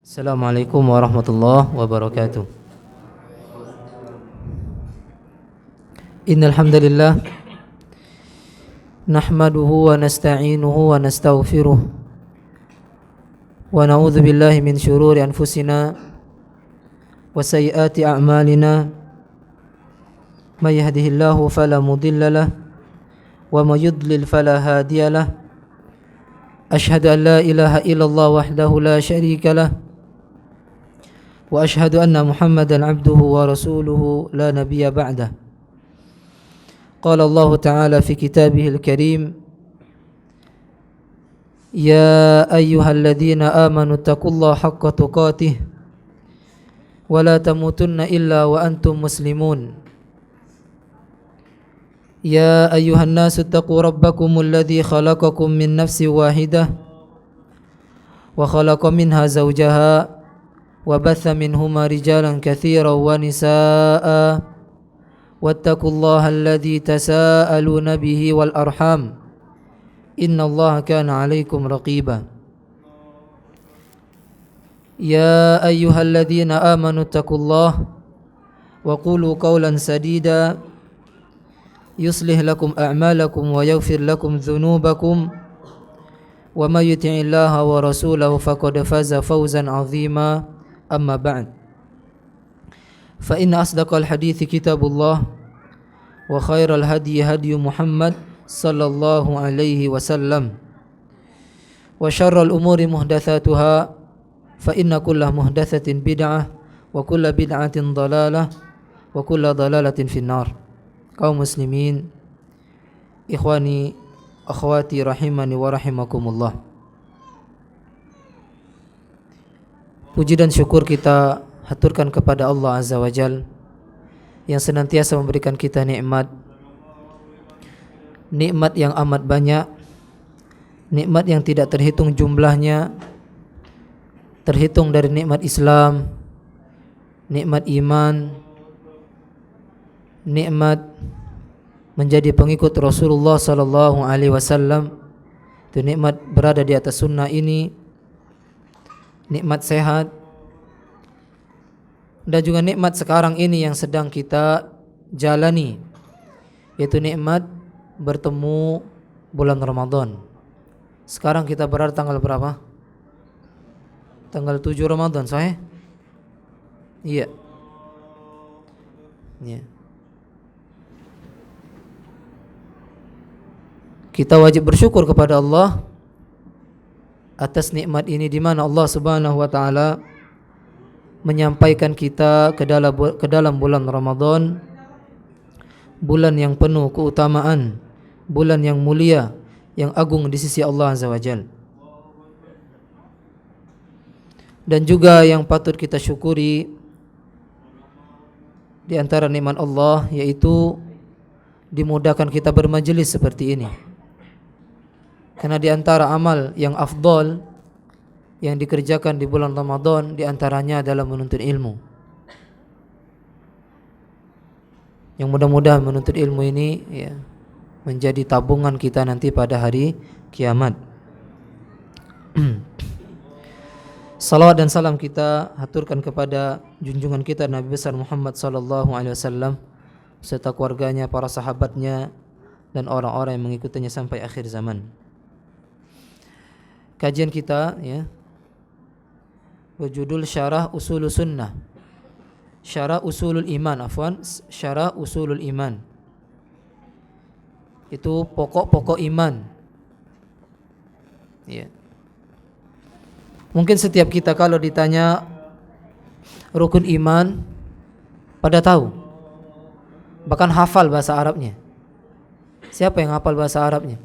Assalamualaikum warahmatullahi wabarakatuh. Innal hamdalillah nahmaduhu wa nasta'inuhu wa nastaghfiruh wa na'udzu billahi min shururi anfusina wa sayyiati a'malina may yahdihillahu fala mudilla lahu wa may yudlil fala hadiya lahu. Ashhadu an la ilaha illallah wahdahu la syarika lahu wa ashhadu anna Muhammadan abduhu wa rasuluhu la nabiyya ba'dah. Qala Allah Ta'ala fi kitabihil karim, ya ayyuhalladzina amanu taqullaha haqqa tuqatih wa la tamutunna illa wa antum muslimun. Ya ayyuhan nasu taqu rabbakumul ladzi khalaqakum min nafsin wahidah wa khalaqa minha zawjaha وبث منهما رجالا كثيرا ونساء واتقوا الله الذي تساءلون به والأرحام إن الله كان عليكم رقيبا يا أيها الذين آمنوا اتقوا الله وقولوا قولا سديدا يصلح لكم أعمالكم ويغفر لكم ذنوبكم وما يطع الله ورسوله فقد فاز فوزا عظيما. أما بعد فإن أصدق الحديث كتاب الله وخير الهدي هدي محمد صلى الله عليه وسلم وشر الأمور محدثاتها فإن كل محدثة بدعة وكل بدعة ضلالة وكل ضلالة في النار. Kaum muslimin, ikhwani, akhwati rahimani wa rahimakumullah. Puji dan syukur kita haturkan kepada Allah Azza wa Jal yang senantiasa memberikan kita nikmat yang amat banyak, nikmat yang tidak terhitung jumlahnya, terhitung dari nikmat Islam, nikmat iman, nikmat menjadi pengikut Rasulullah sallallahu alaihi wasallam, itu nikmat berada di atas sunnah ini, nikmat sehat, dan juga nikmat sekarang ini yang sedang kita jalani, yaitu nikmat bertemu bulan Ramadan. Sekarang kita berada tanggal berapa? Tanggal 7 Ramadan, sahih? Iya. Iya. Kita wajib bersyukur kepada Allah atas nikmat ini, di mana Allah Subhanahu wa taala menyampaikan kita ke dalam bulan Ramadan, bulan yang penuh keutamaan, bulan yang mulia, yang agung di sisi Allah Azza wa Jalla. Dan juga yang patut kita syukuri di antara nikmat Allah, yaitu dimudahkan kita bermajelis seperti ini. Karena di antara amal yang afdal yang dikerjakan di bulan Ramadan, di antaranya adalah menuntut ilmu. Yang mudah-mudahan menuntut ilmu ini ya, menjadi tabungan kita nanti pada hari kiamat. Salawat dan salam kita haturkan kepada junjungan kita Nabi besar Muhammad sallallahu alaihi wasallam serta keluarganya, para sahabatnya, dan orang-orang yang mengikutinya sampai akhir zaman. Kajian kita ya berjudul Syarah Usulul Sunnah, Syarah Usulul Iman, Syarah Usulul Iman. Itu pokok-pokok iman. Ya. Mungkin setiap kita kalau ditanya rukun iman pada tahu, bahkan hafal bahasa Arabnya. Siapa yang hafal bahasa Arabnya?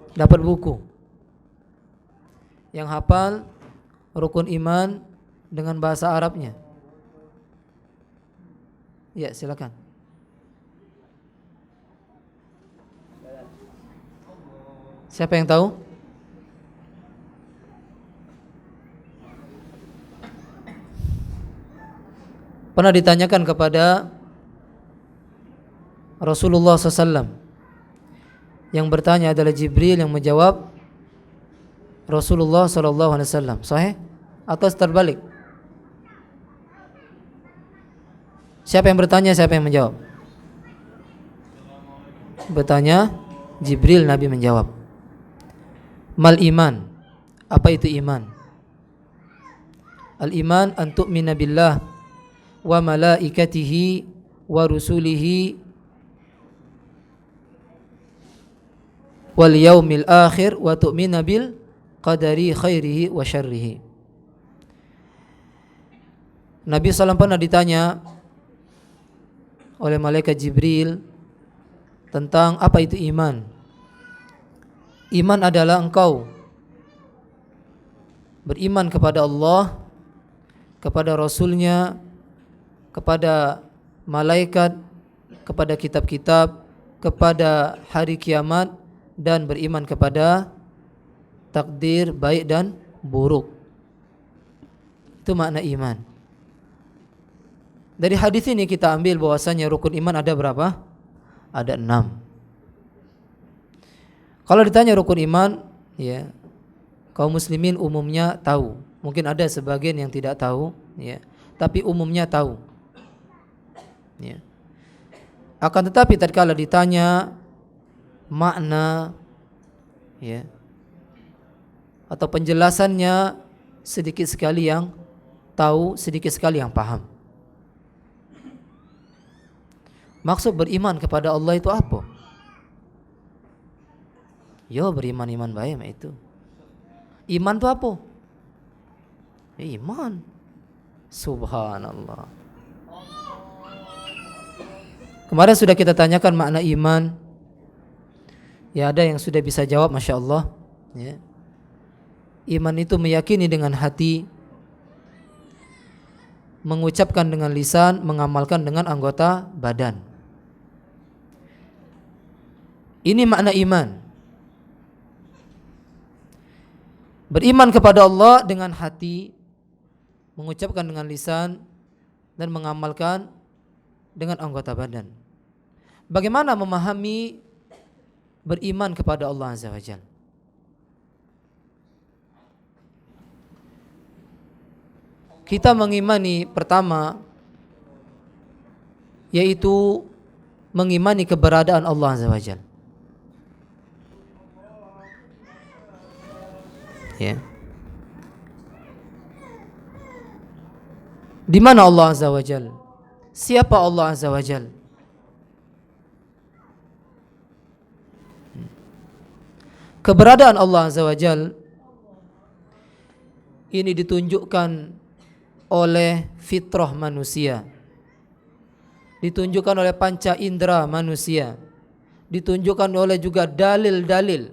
Dapat buku. Yang hafal rukun iman dengan bahasa Arabnya. Ya, silakan. Siapa yang tahu? Pernah ditanyakan kepada Rasulullah SAW. Yang bertanya adalah Jibril, yang menjawab Rasulullah sallallahu alaihi wasallam. Sahih atau terbalik? Siapa yang bertanya, siapa yang menjawab? Bertanya Jibril, Nabi menjawab. Mal iman. Apa itu iman? Al iman an tu'mina billah wa malaikatihi wa rusulihi wal yaumil akhir wa tu'mina bil qadari khairihi wa syarrihi. Nabi SAW pernah ditanya oleh malaikat Jibril tentang apa itu iman. Iman adalah engkau beriman kepada Allah, kepada Rasulnya, kepada malaikat, kepada kitab-kitab, kepada hari kiamat, dan beriman kepada takdir baik dan buruk. Itu makna iman. Dari hadis ini kita ambil bahwasanya rukun iman ada berapa? Ada 6. Kalau ditanya rukun iman, ya, kaum muslimin umumnya tahu. Mungkin ada sebagian yang tidak tahu, ya, tapi umumnya tahu. Ya. Akan tetapi tatkala ditanya makna, ya, atau penjelasannya, sedikit sekali yang tahu, sedikit sekali yang paham. Maksud beriman kepada Allah itu apa? Yo, beriman-iman baik itu. Iman itu apa? Iman. Subhanallah. Kemarin sudah kita tanyakan makna iman. Ya, ada yang sudah bisa jawab, Masya Allah, ya. Iman itu meyakini dengan hati, mengucapkan dengan lisan, mengamalkan dengan anggota badan. Ini makna iman. Beriman kepada Allah dengan hati, mengucapkan dengan lisan, dan mengamalkan dengan anggota badan. Bagaimana memahami beriman kepada Allah Azza wa Jalla? Kita mengimani pertama, yaitu mengimani keberadaan Allah Azza wa Jalla. Ya. Di mana Allah Azza wa Jalla? Siapa Allah Azza wa Jalla? Keberadaan Allah Azza wa Jalla ini ditunjukkan oleh fitrah manusia, ditunjukkan oleh panca indera manusia, ditunjukkan oleh juga dalil-dalil,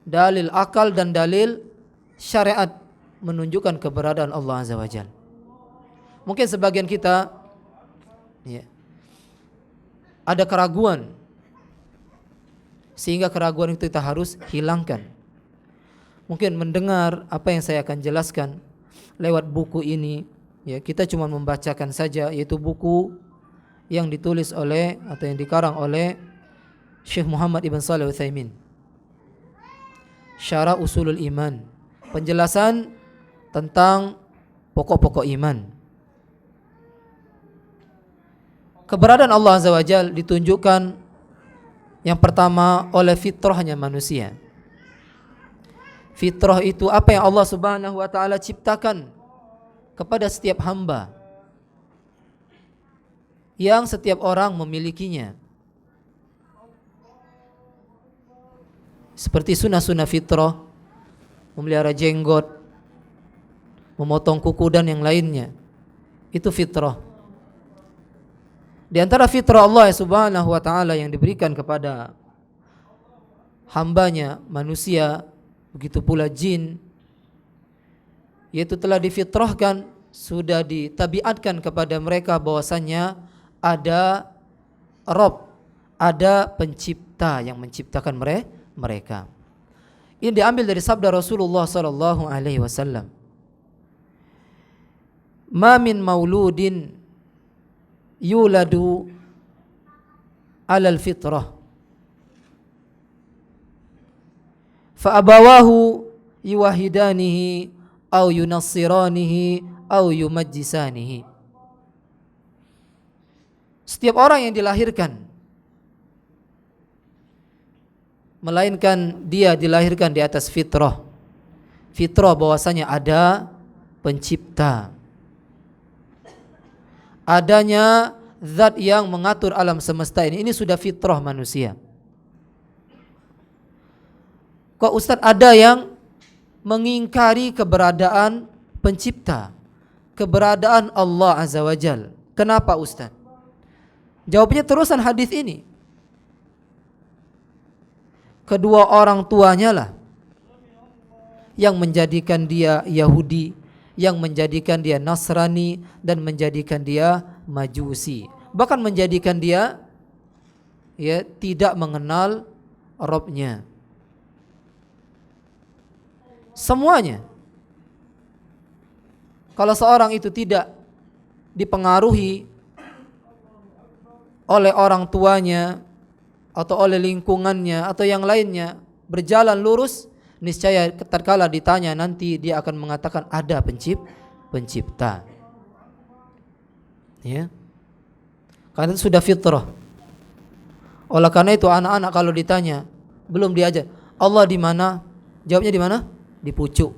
dalil akal dan dalil syariat menunjukkan keberadaan Allah Azza wa Jalla. Mungkin sebagian kita, ya, ada keraguan, sehingga keraguan itu kita harus hilangkan. Mungkin mendengar apa yang saya akan jelaskan lewat buku ini, ya, kita cuma membacakan saja, yaitu buku yang ditulis oleh atau yang dikarang oleh Syekh Muhammad Ibn Shalih Al-Utsaimin, Syarah Usulul Iman, penjelasan tentang pokok-pokok iman. Keberadaan Allah Azza wa Jalla ditunjukkan yang pertama oleh fitrahnya manusia. Fitrah itu apa yang Allah Subhanahu wa taala ciptakan kepada setiap hamba, yang setiap orang memilikinya. Seperti sunnah-sunnah fitrah, memelihara jenggot, memotong kuku dan yang lainnya. Itu fitrah. Di antara fitrah Allah Subhanahu wa taala yang diberikan kepada hambanya manusia, begitu pula jin, yaitu telah difitrahkan, sudah ditabiatkan kepada mereka bahwasanya ada Rabb, ada pencipta yang menciptakan mereka. Ini diambil dari sabda Rasulullah sallallahu alaihi wasallam. Ma min mauludin yuladu alal fitrah fa abawahu yuwahidanihi au yunassiranihi au yumajjisanihi. Setiap orang yang dilahirkan, melainkan dia dilahirkan di atas fitrah. Fitrah bahwasanya ada pencipta, adanya zat yang mengatur alam semesta ini. Ini sudah fitrah manusia. Kok Ustaz ada yang mengingkari keberadaan pencipta, keberadaan Allah Azza wa Jal? Kenapa Ustaz? Jawabnya terusan hadis ini. Kedua orang tuanya lah yang menjadikan dia Yahudi, yang menjadikan dia Nasrani, dan menjadikan dia Majusi. Bahkan menjadikan dia tidak mengenal Rabbnya. Semuanya. Kalau seorang itu tidak dipengaruhi oleh orang tuanya atau oleh lingkungannya atau yang lainnya, berjalan lurus, niscaya tatkala ditanya nanti dia akan mengatakan ada pencipta. Ya. Karena itu sudah fitrah. Oleh karena itu anak-anak kalau ditanya, belum diajar, Allah di mana? Jawabnya di mana? Di pucuk.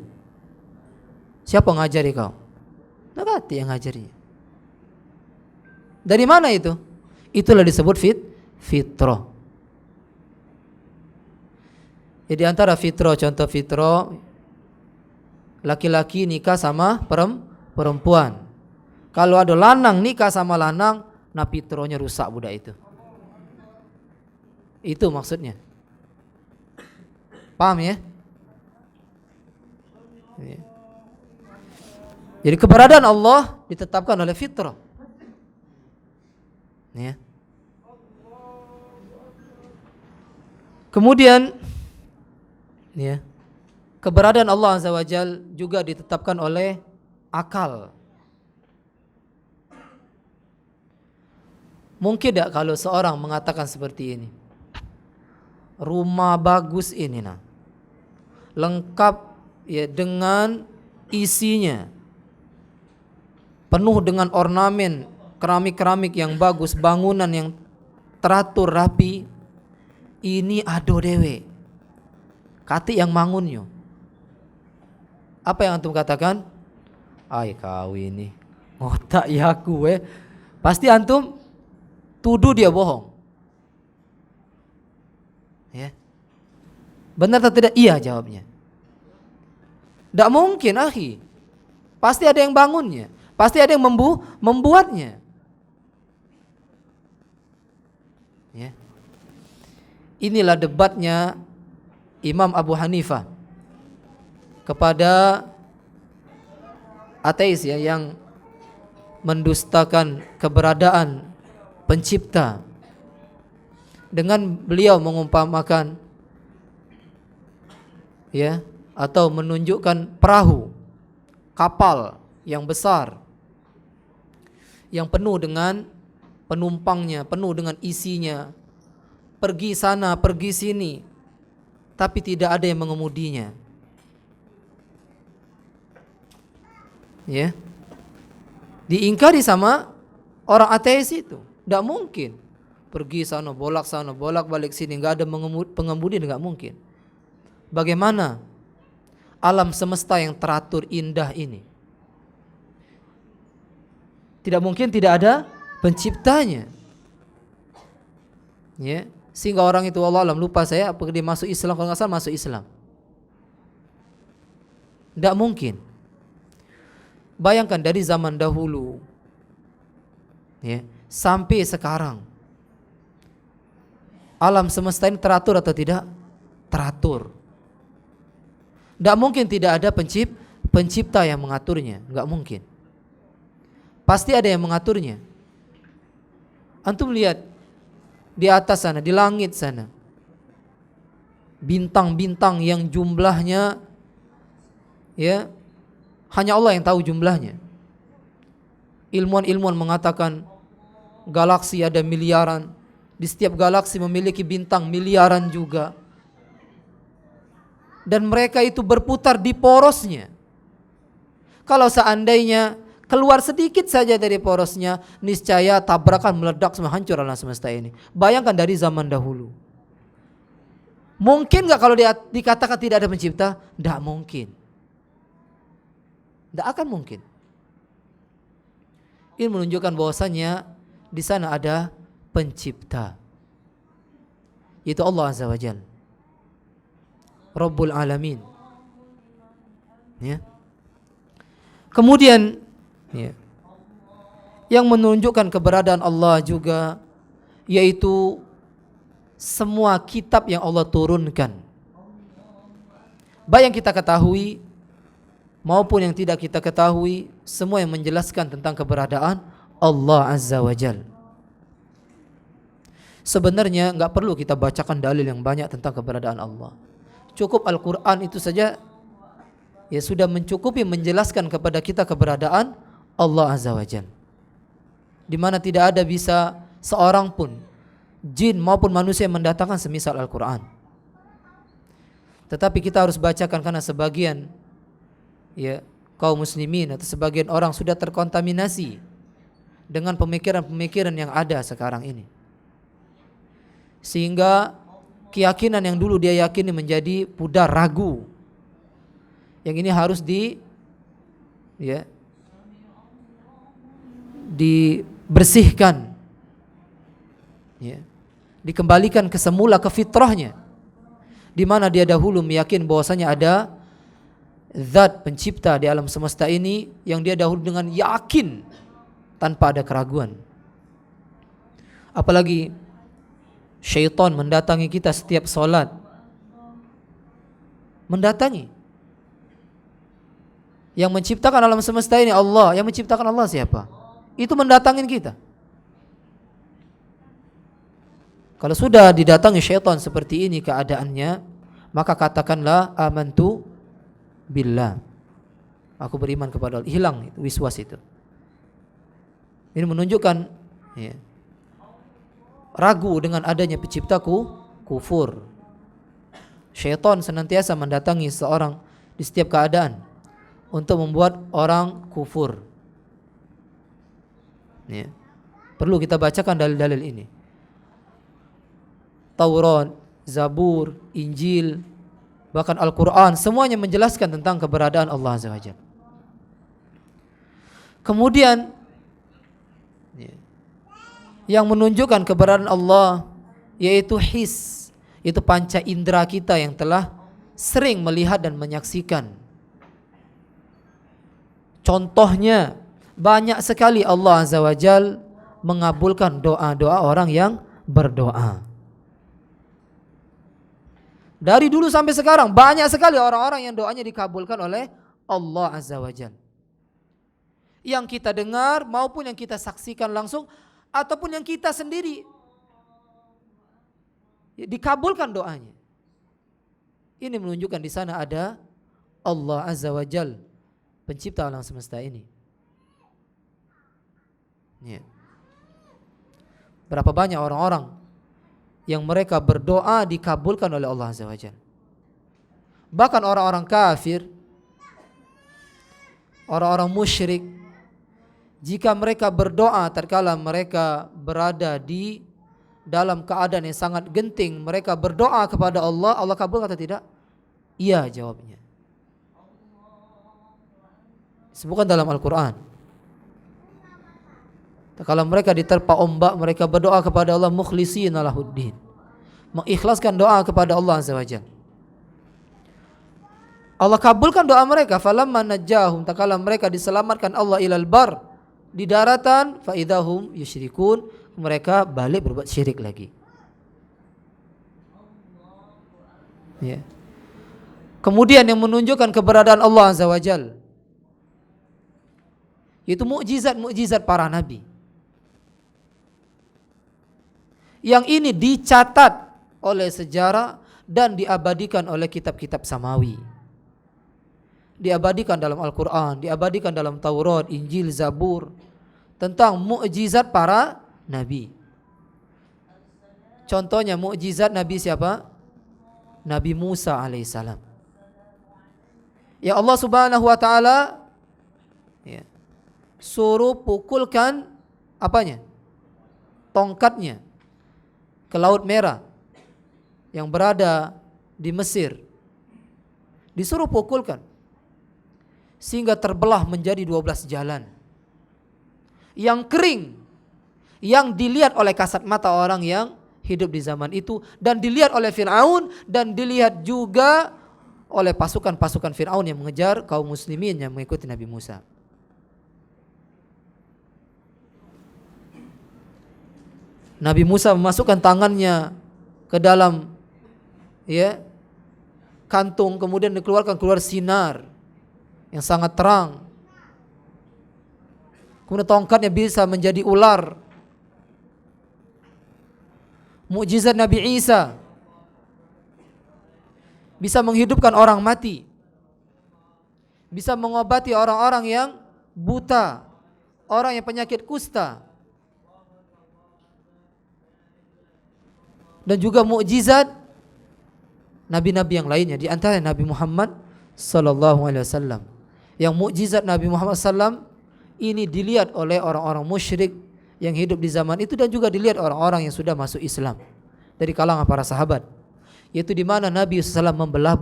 Siapa ngajari kau? Nakati yang ngajarinya. Dari mana itu? Itulah disebut fitrah. Jadi antara fitrah, contoh fitrah, laki-laki nikah sama perempuan. Kalau ada lanang nikah sama lanang, nah fitrahnya rusak budak itu. Itu maksudnya. Paham ya? Jadi keberadaan Allah ditetapkan oleh fitrah. Ya. Kemudian keberadaan Allah Azza wa Jal juga ditetapkan oleh akal. Mungkin tidak kalau seorang mengatakan seperti ini, rumah bagus ini lengkap dengan isinya, penuh dengan ornamen, keramik-keramik yang bagus, bangunan yang teratur rapi, ini ado dewe kati yang mangunnya. Apa yang antum katakan? Ay kau ini ngotak ya aku pasti antum tuduh dia bohong. Ya. Benar atau tidak? Iya jawabnya. Tidak mungkin akhi. Pasti ada yang bangunnya, pasti ada yang membuatnya. Ya. Inilah debatnya Imam Abu Hanifah kepada ateis yang mendustakan keberadaan pencipta, dengan beliau mengumpamakan atau menunjukkan perahu, kapal yang besar yang penuh dengan penumpangnya, penuh dengan isinya, pergi sana pergi sini, tapi tidak ada yang mengemudinya. Ya. Diingkari sama orang ateis itu. Tidak mungkin. Pergi sana bolak balik sini, enggak ada pengemudi, enggak mungkin. Bagaimana alam semesta yang teratur indah ini? Tidak mungkin tidak ada penciptanya. Ya. Sehingga orang itu Allah alam, lupa saya apakah dia masuk Islam, kalau nggak salah masuk Islam. Tidak mungkin. Bayangkan dari zaman dahulu sampai sekarang, alam semesta ini teratur atau tidak? Teratur. Tidak mungkin tidak ada pencipta yang mengaturnya, nggak mungkin. Pasti ada yang mengaturnya. Antum lihat di atas sana, di langit sana, bintang-bintang yang jumlahnya hanya Allah yang tahu jumlahnya. Ilmuwan mengatakan galaksi ada miliaran, di setiap galaksi memiliki bintang miliaran juga. dan mereka itu berputar di porosnya. Kalau seandainya keluar sedikit saja dari porosnya, niscaya tabrakan meledak semua, hancur alam semesta ini. Bayangkan dari zaman dahulu. Mungkin gak kalau dikatakan tidak ada pencipta? Tidak mungkin. Tidak akan mungkin. Ini menunjukkan bahwasannya di sana ada pencipta, yaitu Allah Azza wa Jalla, Rabbul Alamin. Ya. Kemudian ya, yang menunjukkan keberadaan Allah juga yaitu semua kitab yang Allah turunkan, baik yang kita ketahui maupun yang tidak kita ketahui, semua yang menjelaskan tentang keberadaan Allah Azza wa Jalla. Sebenarnya enggak perlu kita bacakan dalil yang banyak tentang keberadaan Allah. Cukup Al-Quran itu saja ya sudah mencukupi menjelaskan kepada kita keberadaan Allah Azza wa Jalla, di mana tidak ada bisa seorang pun jin maupun manusia yang mendatangkan semisal Al-Quran. Tetapi kita harus bacakan karena sebagian ya kaum muslimin atau sebagian orang sudah terkontaminasi dengan pemikiran-pemikiran yang ada sekarang ini, sehingga keyakinan yang dulu dia yakini menjadi pudar, ragu. Yang ini harus dibersihkan, ya, dikembalikan ke semula, ke fitrahnya, di mana dia dahulu meyakini bahwasanya ada zat pencipta di alam semesta ini yang dia dahulu dengan yakin tanpa ada keraguan. Apalagi syaitan mendatangi kita setiap salat, mendatangi. Yang menciptakan alam semesta ini Allah. Yang menciptakan Allah siapa? Itu mendatangin kita. Kalau sudah didatangi syaitan seperti ini keadaannya, maka katakanlah amantu billah, aku beriman kepada Allah. Hilang itu wiswas itu. Ini menunjukkan ya, ragu dengan adanya penciptaku, kufur. Syaitan senantiasa mendatangi seorang di setiap keadaan untuk membuat orang kufur. Ya. Perlu kita bacakan dalil-dalil ini. Taurat, Zabur, Injil, bahkan Al-Quran, semuanya menjelaskan tentang keberadaan Allah Azza wa Jalla. Kemudian ya, yang menunjukkan keberadaan Allah yaitu his, itu panca indera kita yang telah sering melihat dan menyaksikan. Contohnya banyak sekali Allah Azza wa Jalla mengabulkan doa-doa orang yang berdoa. Dari dulu sampai sekarang banyak sekali orang-orang yang doanya dikabulkan oleh Allah Azza wa Jalla. Yang kita dengar maupun yang kita saksikan langsung ataupun yang kita sendiri dikabulkan doanya. Ini menunjukkan di sana ada Allah Azza wa Jalla, pencipta alam semesta ini. Ya. Berapa banyak orang-orang yang mereka berdoa dikabulkan oleh Allah Azza wa Jalla. Bahkan orang-orang kafir, orang-orang musyrik, jika mereka berdoa tatkala mereka berada di dalam keadaan yang sangat genting, mereka berdoa kepada Allah, Allah kabul atau tidak? Iya jawabnya. Sebutkan dalam Al-Quran. Kalau mereka diterpa ombak, mereka berdoa kepada Allah mukhlishina lahuddin, mengikhlaskan doa kepada Allah Azza wa Jalla. Allah kabulkan doa mereka. Falamma najjahum, tatkala mereka diselamatkan Allah ilal bar, di daratan, fa idahum yusyrikun, mereka balik berbuat syirik lagi. Ya. Kemudian yang menunjukkan keberadaan Allah Azza wa Jalla yaitu mukjizat-mukjizat para nabi. Yang ini dicatat oleh sejarah dan diabadikan oleh kitab-kitab samawi. Diabadikan dalam Al-Quran, diabadikan dalam Taurat, Injil, Zabur, tentang mukjizat para nabi. Contohnya mukjizat Nabi siapa? Nabi Musa alaihissalam. Ya Allah Subhanahu wa taala ya, suruh pukulkan apanya? Tongkatnya ke Laut Merah yang berada di Mesir. Disuruh pukulkan sehingga terbelah menjadi 12 jalan yang kering, yang dilihat oleh kasat mata orang yang hidup di zaman itu, dan dilihat oleh Fir'aun, dan dilihat juga oleh pasukan-pasukan Fir'aun yang mengejar kaum muslimin yang mengikuti Nabi Musa. Nabi Musa memasukkan tangannya ke dalam kantung, kemudian keluar sinar yang sangat terang. Kemudian tongkatnya bisa menjadi ular. Mukjizat Nabi Isa bisa menghidupkan orang mati, bisa mengobati orang-orang yang buta, orang yang penyakit kusta. Dan juga mukjizat nabi-nabi yang lainnya, di antara Nabi Muhammad sallallahu alaihi wasallam. Yang mukjizat Nabi Muhammad sallam ini dilihat oleh orang-orang musyrik yang hidup di zaman itu, dan juga dilihat orang-orang yang sudah masuk Islam dari kalangan para sahabat, yaitu di mana Nabi SAW membelah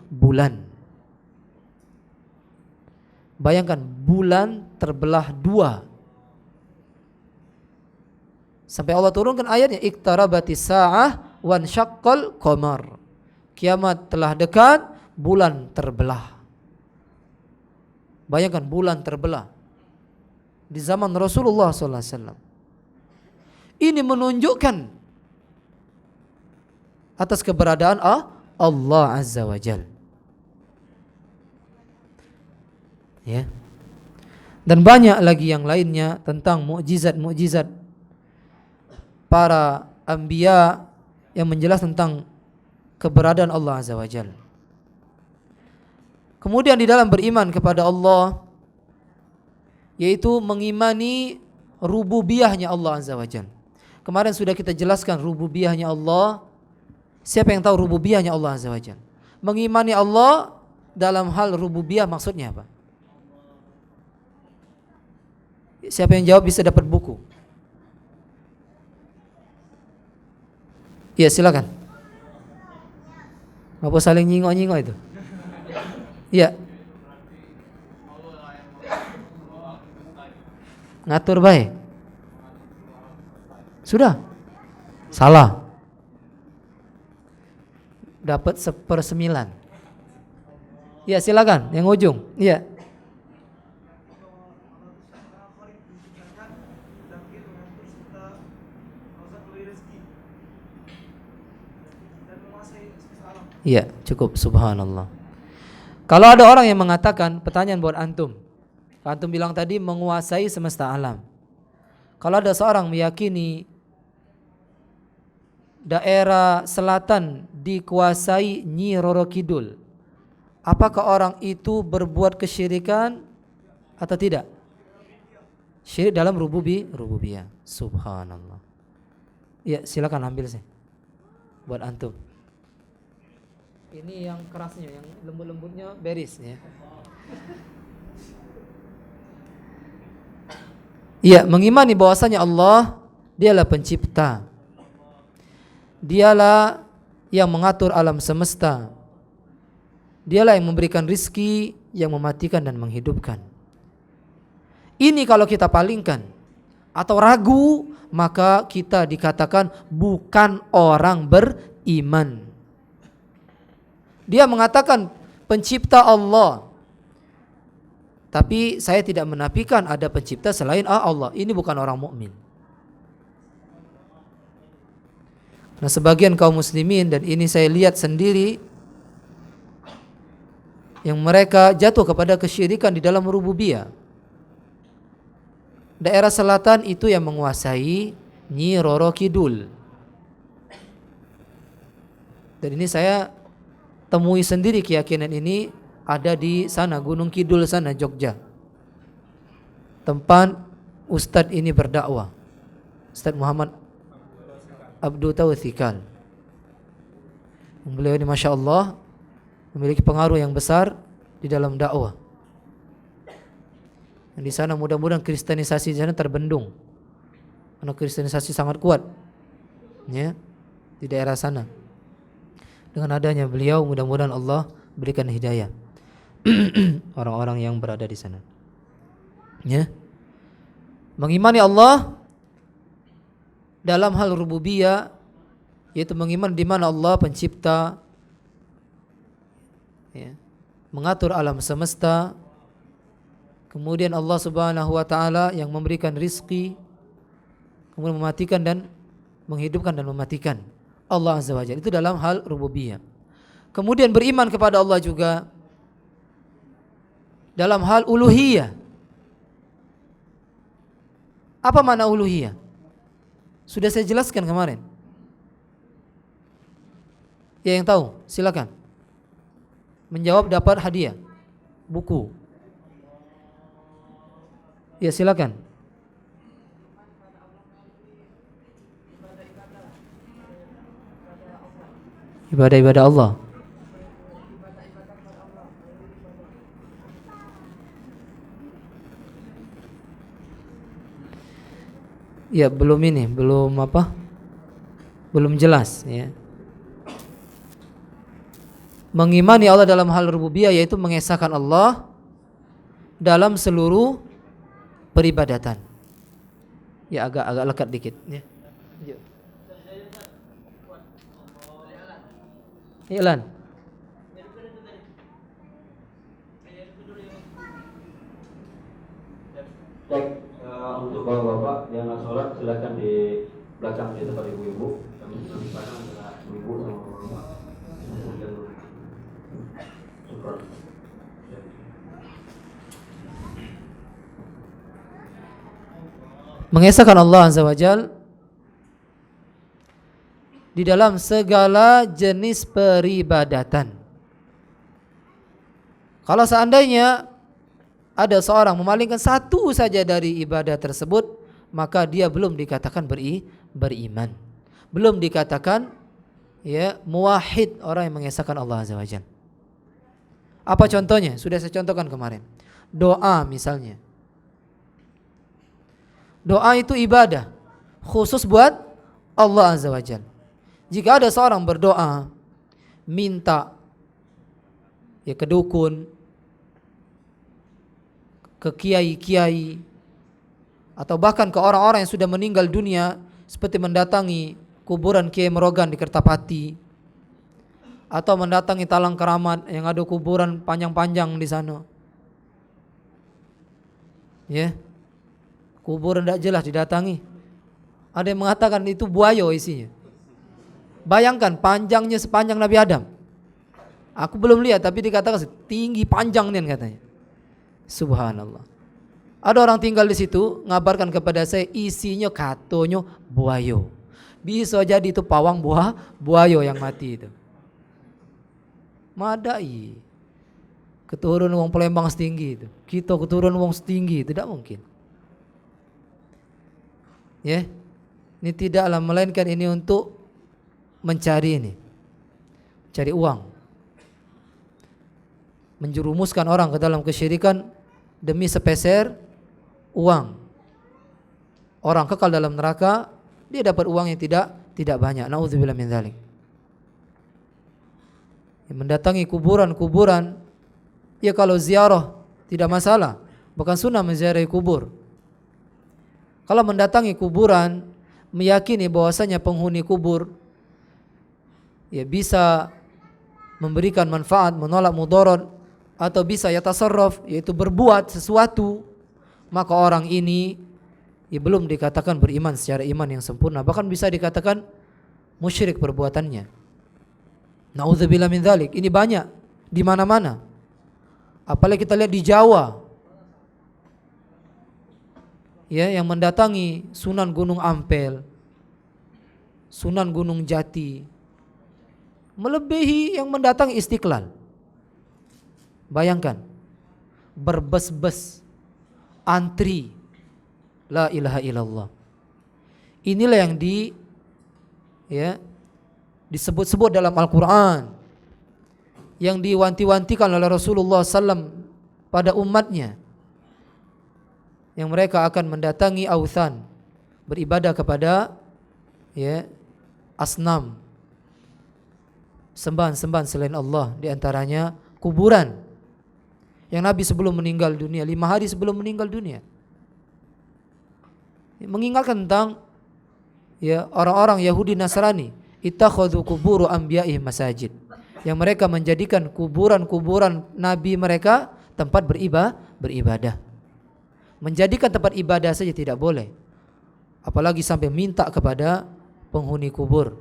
bulan. Bayangkan, bulan terbelah dua, sampai Allah turunkan ayatnya, iqtarabatis sa'ah wan syaqqal qamar. Kiamat telah dekat, bulan terbelah. Bayangkan, bulan terbelah di zaman Rasulullah SAW. Ini menunjukkan atas keberadaan Allah Azza wa Jal. Ya. Dan banyak lagi yang lainnya tentang mukjizat-mukjizat para anbiya yang menjelaskan tentang keberadaan Allah Azza wa Jal. Kemudian di dalam beriman kepada Allah, yaitu mengimani rububiyahnya Allah Azza wa Jal. Kemarin sudah kita jelaskan rububiyahnya Allah. Siapa yang tahu rububiyahnya Allah Azza wa Jal? Mengimani Allah dalam hal rububiyah maksudnya apa? Siapa yang jawab bisa dapat buku. Iya, silakan. Apa saling nyingok-nyingok itu? Iya. Ngatur baik. Sudah. Salah. Dapat 1/9. Iya, silakan yang ujung. Iya. Iya, cukup, subhanallah. Kalau ada orang yang mengatakan, pertanyaan buat antum. Antum bilang tadi menguasai semesta alam. Kalau ada seorang meyakini daerah selatan dikuasai Nyi Roro Kidul, apakah orang itu berbuat kesyirikan atau tidak? Syirik dalam rububiyah. Subhanallah. Ya, silakan ambil sih buat antum. Ini yang kerasnya, yang lembut-lembutnya beris ya. Iya, mengimani bahwasanya Allah dialah pencipta. Dialah yang mengatur alam semesta. Dialah yang memberikan rizki, yang mematikan dan menghidupkan. Ini kalau kita palingkan atau ragu, maka kita dikatakan bukan orang beriman. Dia mengatakan pencipta Allah, tapi saya tidak menafikan ada pencipta selain Allah. Ini bukan orang mukmin. Nah, sebagian kaum muslimin, dan ini saya lihat sendiri, yang mereka jatuh kepada kesyirikan di dalam rububiyah. Daerah selatan itu yang menguasai Nyi Roro Kidul. Dan ini saya temui sendiri, keyakinan ini ada di sana, Gunung Kidul sana, Jogja. Tempat Ustadz ini berdakwah, Ustadz Muhammad Abdul Taufikal. Beliau ini Masya Allah memiliki pengaruh yang besar di dalam dakwah. Di sana mudah-mudahan kristenisasi di sana terbendung, karena kristenisasi sangat kuat, ya, di daerah sana. Dengan adanya beliau, mudah-mudahan Allah berikan hidayah orang-orang yang berada di sana. Ya, mengimani Allah dalam hal rububiyah, yaitu mengimani di mana Allah pencipta, ya, mengatur alam semesta, kemudian Allah Subhanahu wa taala yang memberikan rizki, kemudian mematikan dan menghidupkan dan mematikan, Allah Azza wa Jalla. Itu dalam hal rububiyah. Kemudian beriman kepada Allah juga dalam hal uluhiyah. Apa makna uluhiyah? Sudah saya jelaskan kemarin. Ya, yang tahu silakan. Menjawab dapat hadiah buku. Ya, silakan. Ibadah-ibadah Allah. Ya, belum apa? Belum jelas, ya. Mengimani Allah dalam hal rububiyah yaitu mengesahkan Allah dalam seluruh peribadatan. Ya, agak lekat dikit, ya. Iklan. Untuk bapak-bapak yang nggak sholat silakan di belakang di tempat ibu-ibu. Kami di sana adalah ibu sama bapak. Syukur. Mengesahkan Allah Azza wa Jalla di dalam segala jenis peribadatan. Kalau seandainya ada seorang memalingkan satu saja dari ibadah tersebut, maka dia belum dikatakan beriman. Belum dikatakan, ya, muwahhid, orang yang mengesahkan Allah Azza wa Jalla. Apa contohnya? Sudah saya contohkan kemarin. Doa misalnya. Doa itu ibadah khusus buat Allah Azza wa Jalla. Jika ada seorang berdoa minta, ya, ke dukun, ke kiai-kiai, atau bahkan ke orang-orang yang sudah meninggal dunia, seperti mendatangi kuburan Kiai Merogan di Kertapati, atau mendatangi Talang Keramat yang ada kuburan panjang-panjang di sana, ya, kuburan tidak jelas didatangi. Ada yang mengatakan itu buaya isinya. Bayangkan panjangnya sepanjang Nabi Adam. Aku belum lihat tapi dikatakan tinggi panjang nih katanya. Subhanallah. Ada orang tinggal di situ ngabarkan kepada saya isinya katanya buayo. Bisa jadi itu pawang buayo yang mati itu. Madai. Keturunan wong Palembang setinggi itu. Kita keturunan wong setinggi, tidak mungkin. Ya. Ini tidaklah melainkan ini untuk mencari uang, menjerumuskan orang ke dalam kesyirikan demi sepeser uang. Orang kekal dalam neraka, dia dapat uang yang tidak banyak. Nauzubillah min dzalik. Mendatangi kuburan, ya kalau ziarah tidak masalah, bukan sunnah menziarahi kubur. Kalau mendatangi kuburan, meyakini bahwasanya penghuni kubur, ya, bisa memberikan manfaat, menolak mudarat, atau bisa yatasarraf, yaitu berbuat sesuatu, maka orang ini, ya, belum dikatakan beriman secara iman yang sempurna, bahkan bisa dikatakan musyrik perbuatannya. Nauzubillah min dzalik. Ini banyak di mana-mana. Apalagi kita lihat di Jawa, ya, yang mendatangi Sunan Gunung Ampel, Sunan Gunung Jati, melebihi yang mendatangi Istiqlal. Bayangkan, berbes-bes, antri, la ilaha illallah. Inilah yang disebut-sebut dalam Al-Quran, yang diwanti-wantikan oleh Rasulullah SAW pada umatnya, yang mereka akan mendatangi authan, beribadah kepada asnam, sembahan-sembahan selain Allah, diantaranya kuburan. Yang Nabi sebelum meninggal dunia, 5 hari sebelum meninggal dunia, mengingatkan tentang orang-orang Yahudi Nasrani, ittakhadhu quburu anbiya'ihim masajid, yang mereka menjadikan kuburan-kuburan nabi mereka tempat beribadah. Menjadikan tempat ibadah saja tidak boleh, apalagi sampai minta kepada penghuni kubur.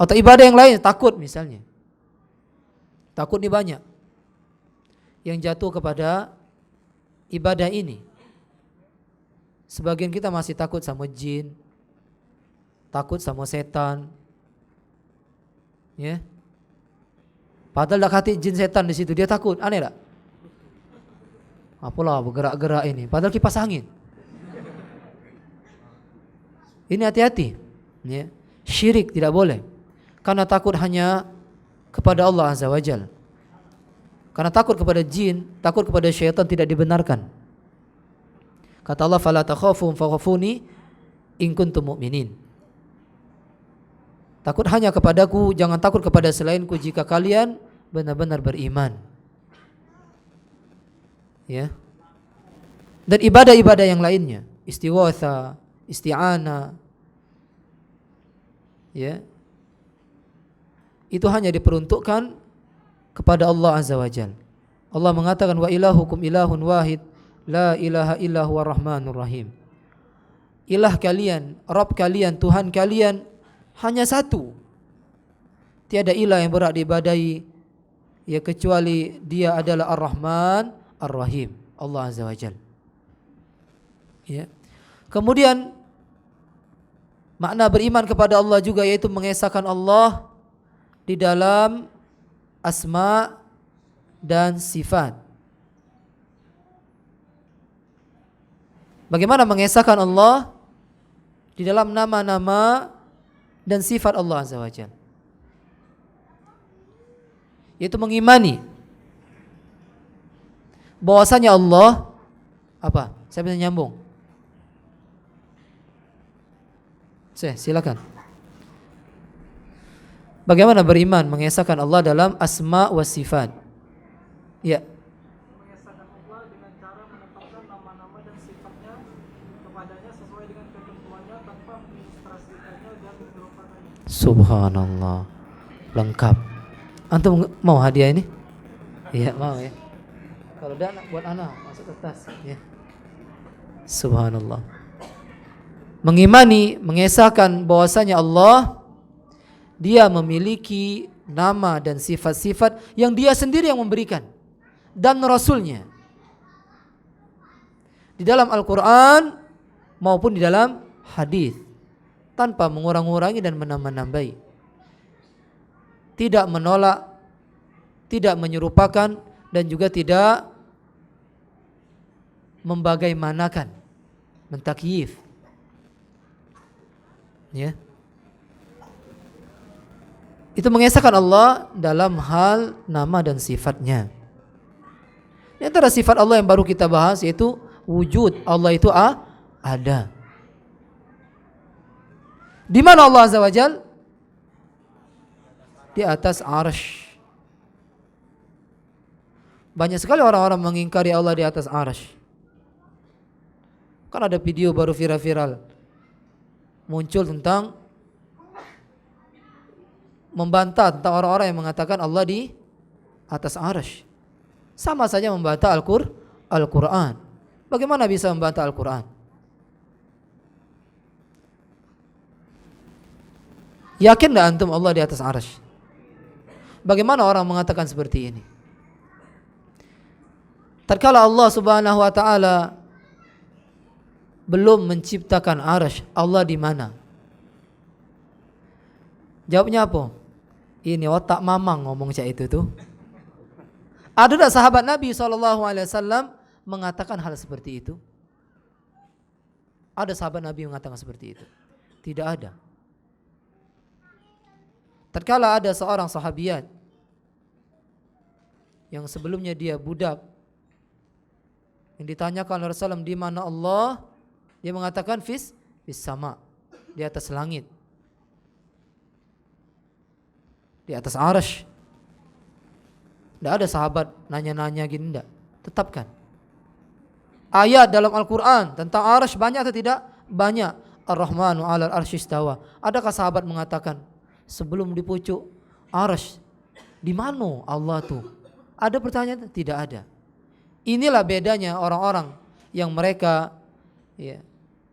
Atau ibadah yang lain, takut misalnya. Takut ini banyak yang jatuh kepada ibadah ini. Sebagian kita masih takut sama jin, takut sama setan, padahal dah kata jin setan di situ dia takut, aneh tak? Apalah bergerak-gerak ini, padahal kipas angin. Ini hati-hati, syirik tidak boleh, karena takut hanya kepada Allah Azza wa Jal. Karena takut kepada jin, takut kepada syaitan tidak dibenarkan. Kata Allah, fala takhafum fakhafuni in kuntum mu'minin. Takut hanya kepadaku, jangan takut kepada selainku jika kalian benar-benar beriman. Dan ibadah-ibadah yang lainnya, istighotha, isti'anah, itu hanya diperuntukkan kepada Allah Azza wa Jal. Allah mengatakan, wa ilahukum ilahun wahid, la ilaha illa huwa rahmanur rahim. Ilah kalian, Rabb kalian, Tuhan kalian hanya satu. Tiada ilah yang berhak diibadahi kecuali Dia adalah Ar-Rahman Ar-Rahim, Allah Azza wa Jal. Kemudian makna beriman kepada Allah juga yaitu mengesahkan Allah di dalam asma dan sifat. Bagaimana mengesahkan Allah di dalam nama-nama dan sifat Allah Azza wa Jalla? Yaitu mengimani bahwasanya Allah apa? Saya bisa nyambung. Silakan. Bagaimana beriman mengesahkan Allah dalam asma wa sifat? Mengesahkan Allah dengan cara menetapkan nama-nama dan sifatnya kepadanya sesuai dengan ketentuannya tanpa mengilustrasikannya dan melupakannya. Subhanallah, lengkap. Antum mau hadiah ini? Iya, mau ya. Kalau dah buat anak masuk ke tas ya. Subhanallah. Mengimani, mengesahkan bahwasanya Allah, Dia memiliki nama dan sifat-sifat yang Dia sendiri yang memberikan dan Rasulnya di dalam Al-Quran maupun di dalam hadis, tanpa mengurang-urangi dan menambah-nambahi, tidak menolak, tidak menyerupakan, dan juga tidak membagaimanakan, mentakyif. Itu mengesahkan Allah dalam hal nama dan sifatnya. Di antara sifat Allah yang baru kita bahas yaitu wujud. Allah itu ada. Di mana Allah Azza wa Jal? Di atas arsy. Banyak sekali orang-orang mengingkari Allah di atas arsy. Kan ada video baru viral muncul tentang membantah tentang orang-orang yang mengatakan Allah di atas arsy. Sama saja membantah Al-Quran. Bagaimana bisa membantah Al-Quran? Yakin tidak antum Allah di atas arsy? Bagaimana orang mengatakan seperti ini? Tatkala Allah Subhanahu wa taala belum menciptakan arsy, Allah di mana? Jawabnya apa? Ini otak mamang ngomong cak itu tuh. Ada tak sahabat Nabi SAW mengatakan hal seperti itu? Ada sahabat Nabi mengatakan seperti itu? Tidak ada. Tatkala ada seorang sahabiat yang sebelumnya dia budak, yang ditanyakan oleh Rasulullah di mana Allah, dia mengatakan fis sama, di atas langit, di atas arsy. Tidak ada sahabat nanya-nanya gini, tidak. Tetapkan. Ayat dalam Al-Quran tentang arsy banyak atau tidak? Banyak. Ar-Rahmanu 'alal arsy istawa. Adakah sahabat mengatakan sebelum di pucuk arsy, di mana Allah tuh? Ada pertanyaan? Tidak ada. Inilah bedanya orang-orang yang mereka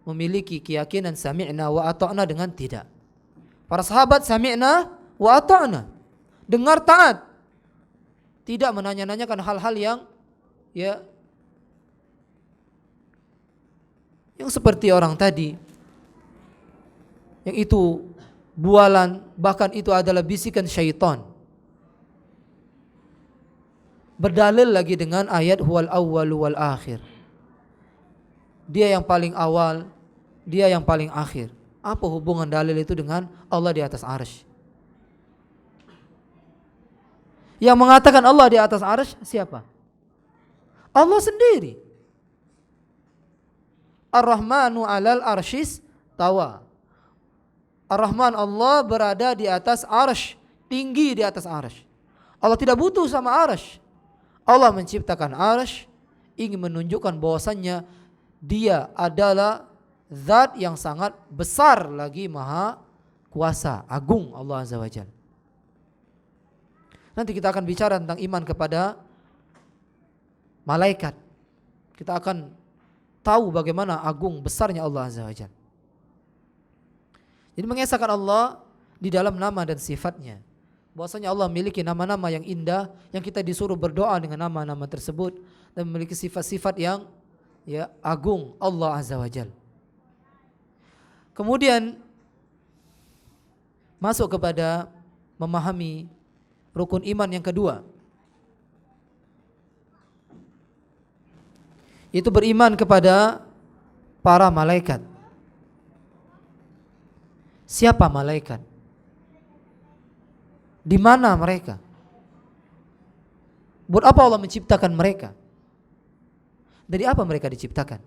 memiliki keyakinan sami'na wa ata'na dengan tidak. Para sahabat sami'na wa ata'na, dengar taat, tidak menanya-nanyakan hal-hal yang seperti orang tadi, yang itu bualan, bahkan itu adalah bisikan syaitan. Berdalil lagi dengan ayat huwal awwalu wal akhir. Dia yang paling awal, dia yang paling akhir. Apa hubungan dalil itu dengan Allah di atas arsy? Yang mengatakan Allah di atas arsy siapa? Allah sendiri. Ar-Rahmanu 'alal arsyis tawa. Ar-Rahman, Allah berada di atas arsy, tinggi di atas arsy. Allah tidak butuh sama arsy. Allah menciptakan arsy ingin menunjukkan bahwasannya Dia adalah zat yang sangat besar lagi maha kuasa, agung Allah Azza wa Jalla. Nanti kita akan bicara tentang iman kepada malaikat. Kita akan tahu bagaimana agung besarnya Allah Azza wa Jalla. Jadi mengesahkan Allah di dalam nama dan sifatnya. Bahwasanya Allah memiliki nama-nama yang indah, yang kita disuruh berdoa dengan nama-nama tersebut, dan memiliki sifat-sifat yang agung Allah Azza wa Jalla. Kemudian masuk kepada memahami rukun iman yang kedua, itu beriman kepada para malaikat. Siapa malaikat? Di mana mereka? Buat apa Allah menciptakan mereka? Dari apa mereka diciptakan?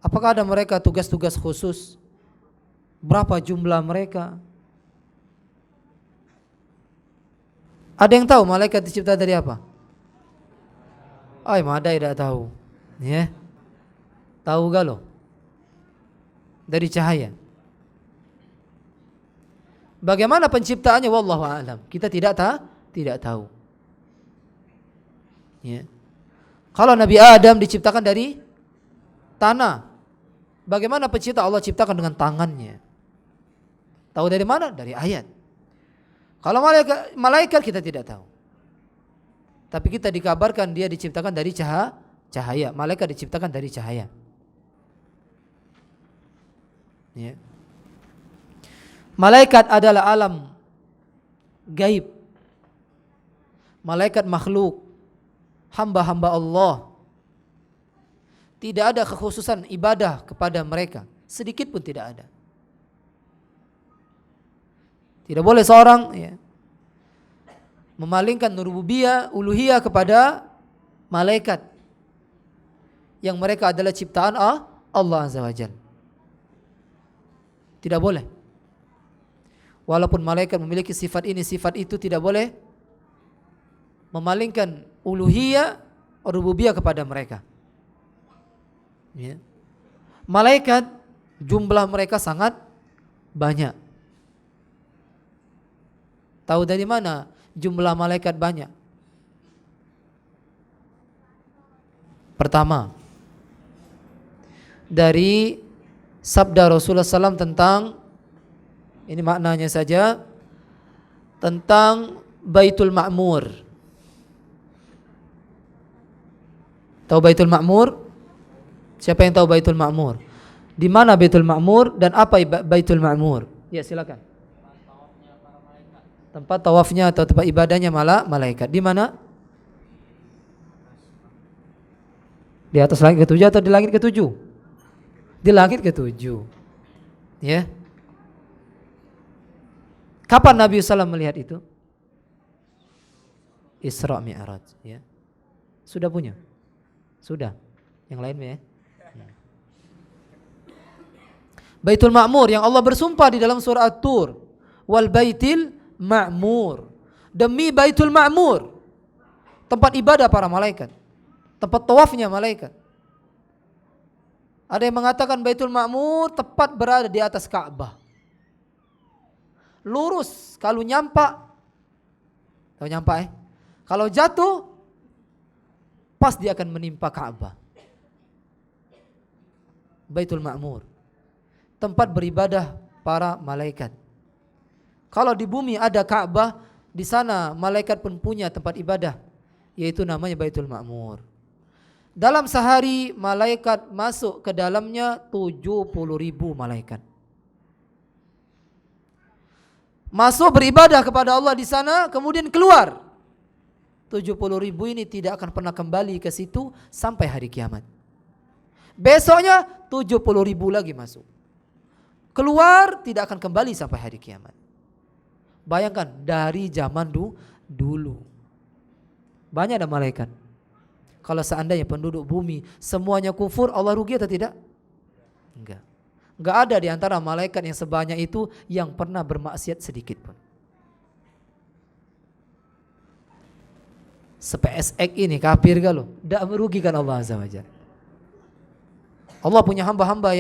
Apakah ada mereka tugas-tugas khusus? Berapa jumlah mereka? Ada yang tahu malaikat dicipta dari apa? Madai tidak tahu. Tahu gak lo? Dari cahaya. Bagaimana penciptaannya? Wallahu a'lam. Kita tidak tahu. Kalau Nabi Adam diciptakan dari tanah, bagaimana pencipta? Allah ciptakan dengan tangannya. Tahu dari mana? Dari ayat. Kalau malaikat kita tidak tahu. Tapi kita dikabarkan dia diciptakan dari cahaya. Malaikat diciptakan dari cahaya. Malaikat adalah alam gaib. Malaikat makhluk, hamba-hamba Allah. Tidak ada kekhususan ibadah kepada mereka, sedikit pun tidak ada. Tidak boleh seorang memalingkan rububiyah, uluhiyah kepada malaikat, yang mereka adalah ciptaan Allah Azza wa Jalla. Tidak boleh. Walaupun malaikat memiliki sifat ini, sifat itu, tidak boleh memalingkan uluhiyah, rububiyah kepada mereka. Malaikat jumlah mereka sangat banyak. Tahu dari mana jumlah malaikat banyak? Pertama, dari sabda Rasulullah SAW tentang, ini maknanya saja, tentang Baitul Ma'mur. Tahu Baitul Ma'mur? Siapa yang tahu Baitul Ma'mur? Di mana Baitul Ma'mur dan apa Baitul Ma'mur? Ya, silakan. Tempat tawafnya atau tempat ibadahnya malaikat. Di mana? Di atas langit ketujuh atau di langit ketujuh? Di langit ketujuh. Ya. Kapan Nabi SAW melihat itu? Isra Mi'raj, ya. Sudah punya? Sudah. Yang lain ya? Baitul Ma'mur yang Allah bersumpah di dalam surah At-Tur, wal baitil ma'mur. Demi Baitul Ma'mur, tempat ibadah para malaikat, tempat tawafnya malaikat. Ada yang mengatakan Baitul Ma'mur tepat berada di atas Ka'bah. Lurus, kalau nyampak, tahu nyampak kalau jatuh, pas dia akan menimpa Ka'bah. Baitul Ma'mur, tempat beribadah para malaikat. Kalau di bumi ada Ka'bah, di sana malaikat pun punya tempat ibadah, yaitu namanya Baitul Ma'mur. Dalam sehari malaikat masuk ke dalamnya 70.000 malaikat. Masuk beribadah kepada Allah di sana, kemudian keluar. 70.000 ini tidak akan pernah kembali ke situ sampai hari kiamat. Besoknya 70.000 lagi masuk. Keluar tidak akan kembali sampai hari kiamat. Bayangkan dari zaman dulu. Banyak ada malaikat. Kalau seandainya penduduk bumi semuanya kufur, Allah rugi atau tidak? Enggak. Enggak ada di antara malaikat yang sebanyak itu yang pernah bermaksiat sedikit pun. SpaceX ini kafir kalau tidak merugikan Allah Azza wa Jalla. Allah punya hamba-hamba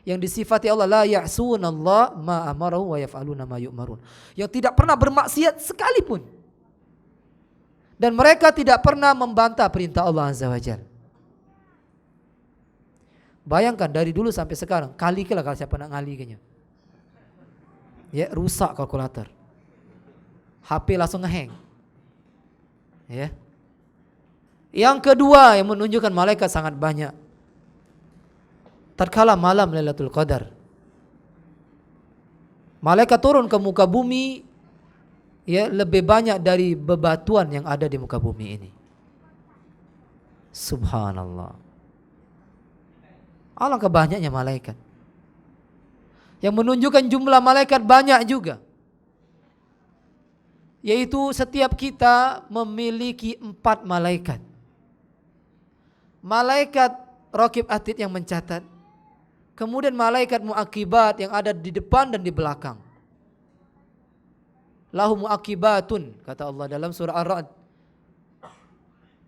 yang disifati Allah la ya'sunallah ma amarahu wa yaf'aluna ma yu'marun. Yang tidak pernah bermaksiat sekalipun. Dan mereka tidak pernah membantah perintah Allah Azza wa Jalla. Bayangkan dari dulu sampai sekarang, kali kalau siapa nak ngali kayaknya. Ya, rusak kalkulator. HP langsung ngehang. Ya. Yang kedua yang menunjukkan malaikat sangat banyak. Tatkala malam Lailatul Qadar, malaikat turun ke muka bumi, ya, lebih banyak dari bebatuan yang ada di muka bumi ini. Subhanallah. Alangkah banyaknya malaikat. Yang menunjukkan jumlah malaikat banyak juga, yaitu setiap kita memiliki 4 malaikat. Malaikat Raqib Atid yang mencatat, kemudian malaikat muaqibat yang ada di depan dan di belakang. Lahu muaqibatun, kata Allah dalam surah Ar-Ra'd.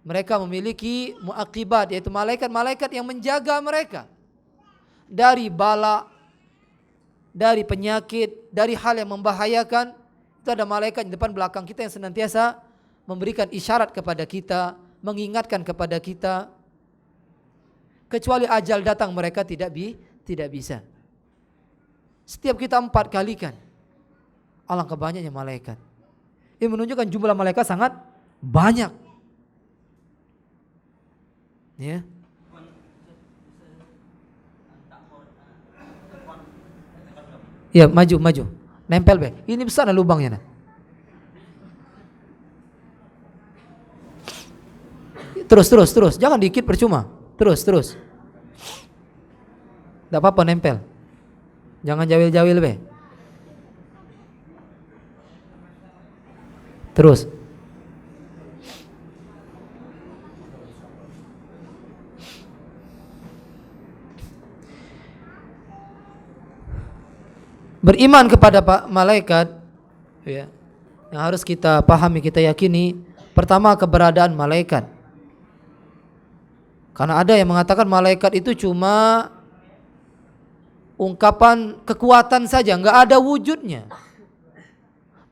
Mereka memiliki muaqibat, yaitu malaikat-malaikat yang menjaga mereka dari bala, dari penyakit, dari hal yang membahayakan. Itu ada malaikat di depan belakang kita yang senantiasa memberikan isyarat kepada kita, mengingatkan kepada kita. Kecuali ajal datang mereka tidak bisa. Setiap kita 4 kalikan. Alangkah banyaknya malaikat. Ini menunjukkan jumlah malaikat sangat banyak. Ya. Ya, maju. Nempel be. Ini besar ada lubangnya nah. Terus. Jangan dikit percuma. Terus. Tidak apa-apa nempel. Jangan jawil-jawil be. Terus. Beriman kepada malaikat, ya, yang harus kita pahami, kita yakini. Pertama, keberadaan malaikat. Karena ada yang mengatakan malaikat itu cuma ungkapan kekuatan saja, enggak ada wujudnya.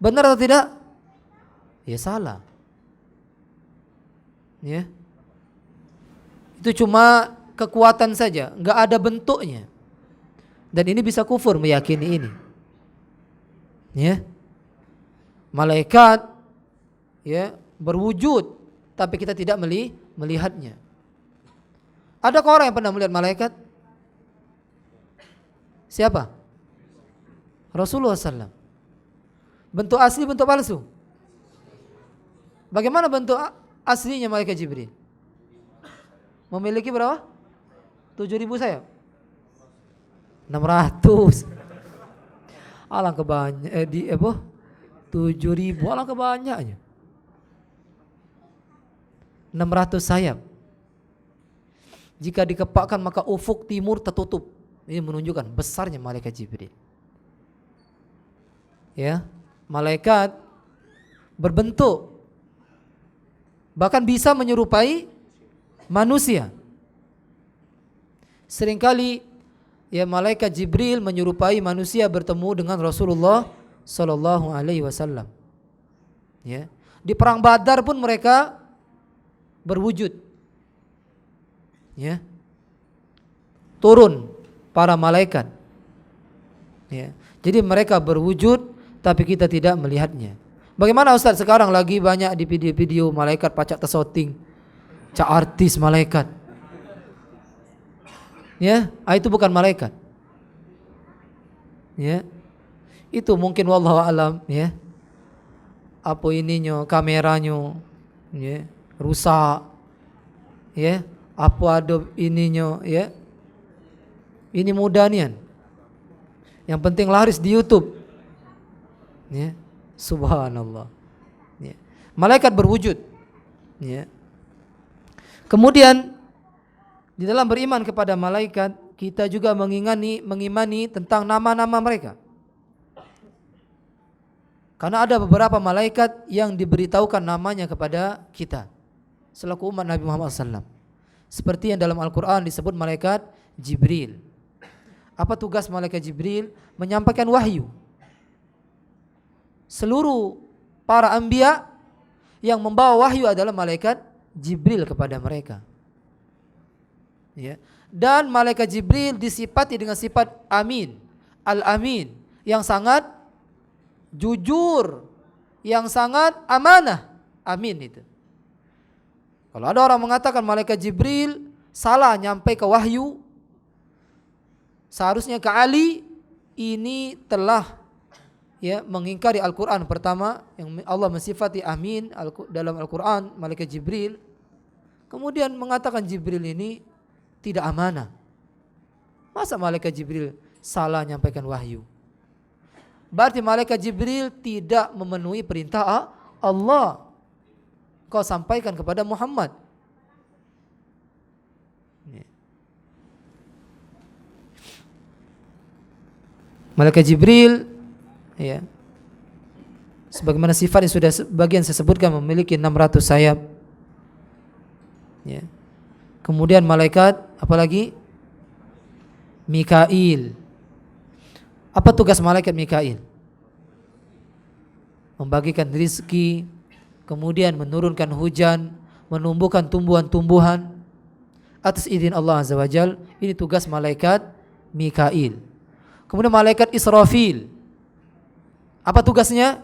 Benar atau tidak? Ya salah. Ya. Itu cuma kekuatan saja, enggak ada bentuknya. Dan ini bisa kufur meyakini ini. Ya. Malaikat, ya, berwujud tapi kita tidak melihatnya. Adakah orang yang pernah melihat malaikat? Siapa? Rasulullah SAW. Bentuk asli, bentuk palsu. Bagaimana bentuk aslinya malaikat Jibril? Memiliki berapa? 7.000 sayap. 600. Alangkah banyak 7.000, alangkah banyaknya. 600 sayap. Jika dikepakkan maka ufuk timur tertutup. Ini menunjukkan besarnya malaikat Jibril. Ya, malaikat berbentuk bahkan bisa menyerupai manusia. Seringkali ya malaikat Jibril menyerupai manusia bertemu dengan Rasulullah sallallahu alaihi wasallam. Ya, di perang Badar pun mereka berwujud. Ya. Turun para malaikat. Ya. Jadi mereka berwujud tapi kita tidak melihatnya. Bagaimana Ustaz sekarang lagi banyak di video-video malaikat pacak tersoting, cak artis malaikat. Ya, itu bukan malaikat. Ya. Itu mungkin wallahu alam ya. Apa ininya kameranya ya, rusak. Ya, apa ada ininya ya. Ini mudah nian. Yang penting laris di YouTube. Ya, subhanallah. Ya. Malaikat berwujud. Ya. Kemudian di dalam beriman kepada malaikat kita juga mengimani tentang nama-nama mereka. Karena ada beberapa malaikat yang diberitahukan namanya kepada kita selaku umat Nabi Muhammad SAW. Seperti yang dalam Al-Quran disebut malaikat Jibril. Apa tugas malaikat Jibril? Menyampaikan wahyu. Seluruh para anbiya yang membawa wahyu adalah malaikat Jibril kepada mereka. Ya. Dan malaikat Jibril disifati dengan sifat amin, al-amin, yang sangat jujur, yang sangat amanah. Amin itu. Kalau ada orang mengatakan malaikat Jibril salah nyampai ke wahyu, seharusnya ke Ali, ini telah ya mengingkari Al-Quran. Pertama yang Allah mensifati amin dalam Al-Quran malaikat Jibril, kemudian mengatakan Jibril ini tidak amanah. Masa malaikat Jibril salah nyampaikan wahyu? Berarti malaikat Jibril tidak memenuhi perintah Allah. Kau sampaikan kepada Muhammad. Malaikat Jibril ya, sebagaimana sifat yang sudah sebagian saya sebutkan, memiliki 600 sayap. Ya. Kemudian malaikat apalagi? Mikail. Apa tugas malaikat Mikail? Membagikan rezeki, kemudian menurunkan hujan, menumbuhkan tumbuhan-tumbuhan atas izin Allah Azza wa Jal. Ini tugas malaikat Mikail. Kemudian malaikat Israfil. Apa tugasnya?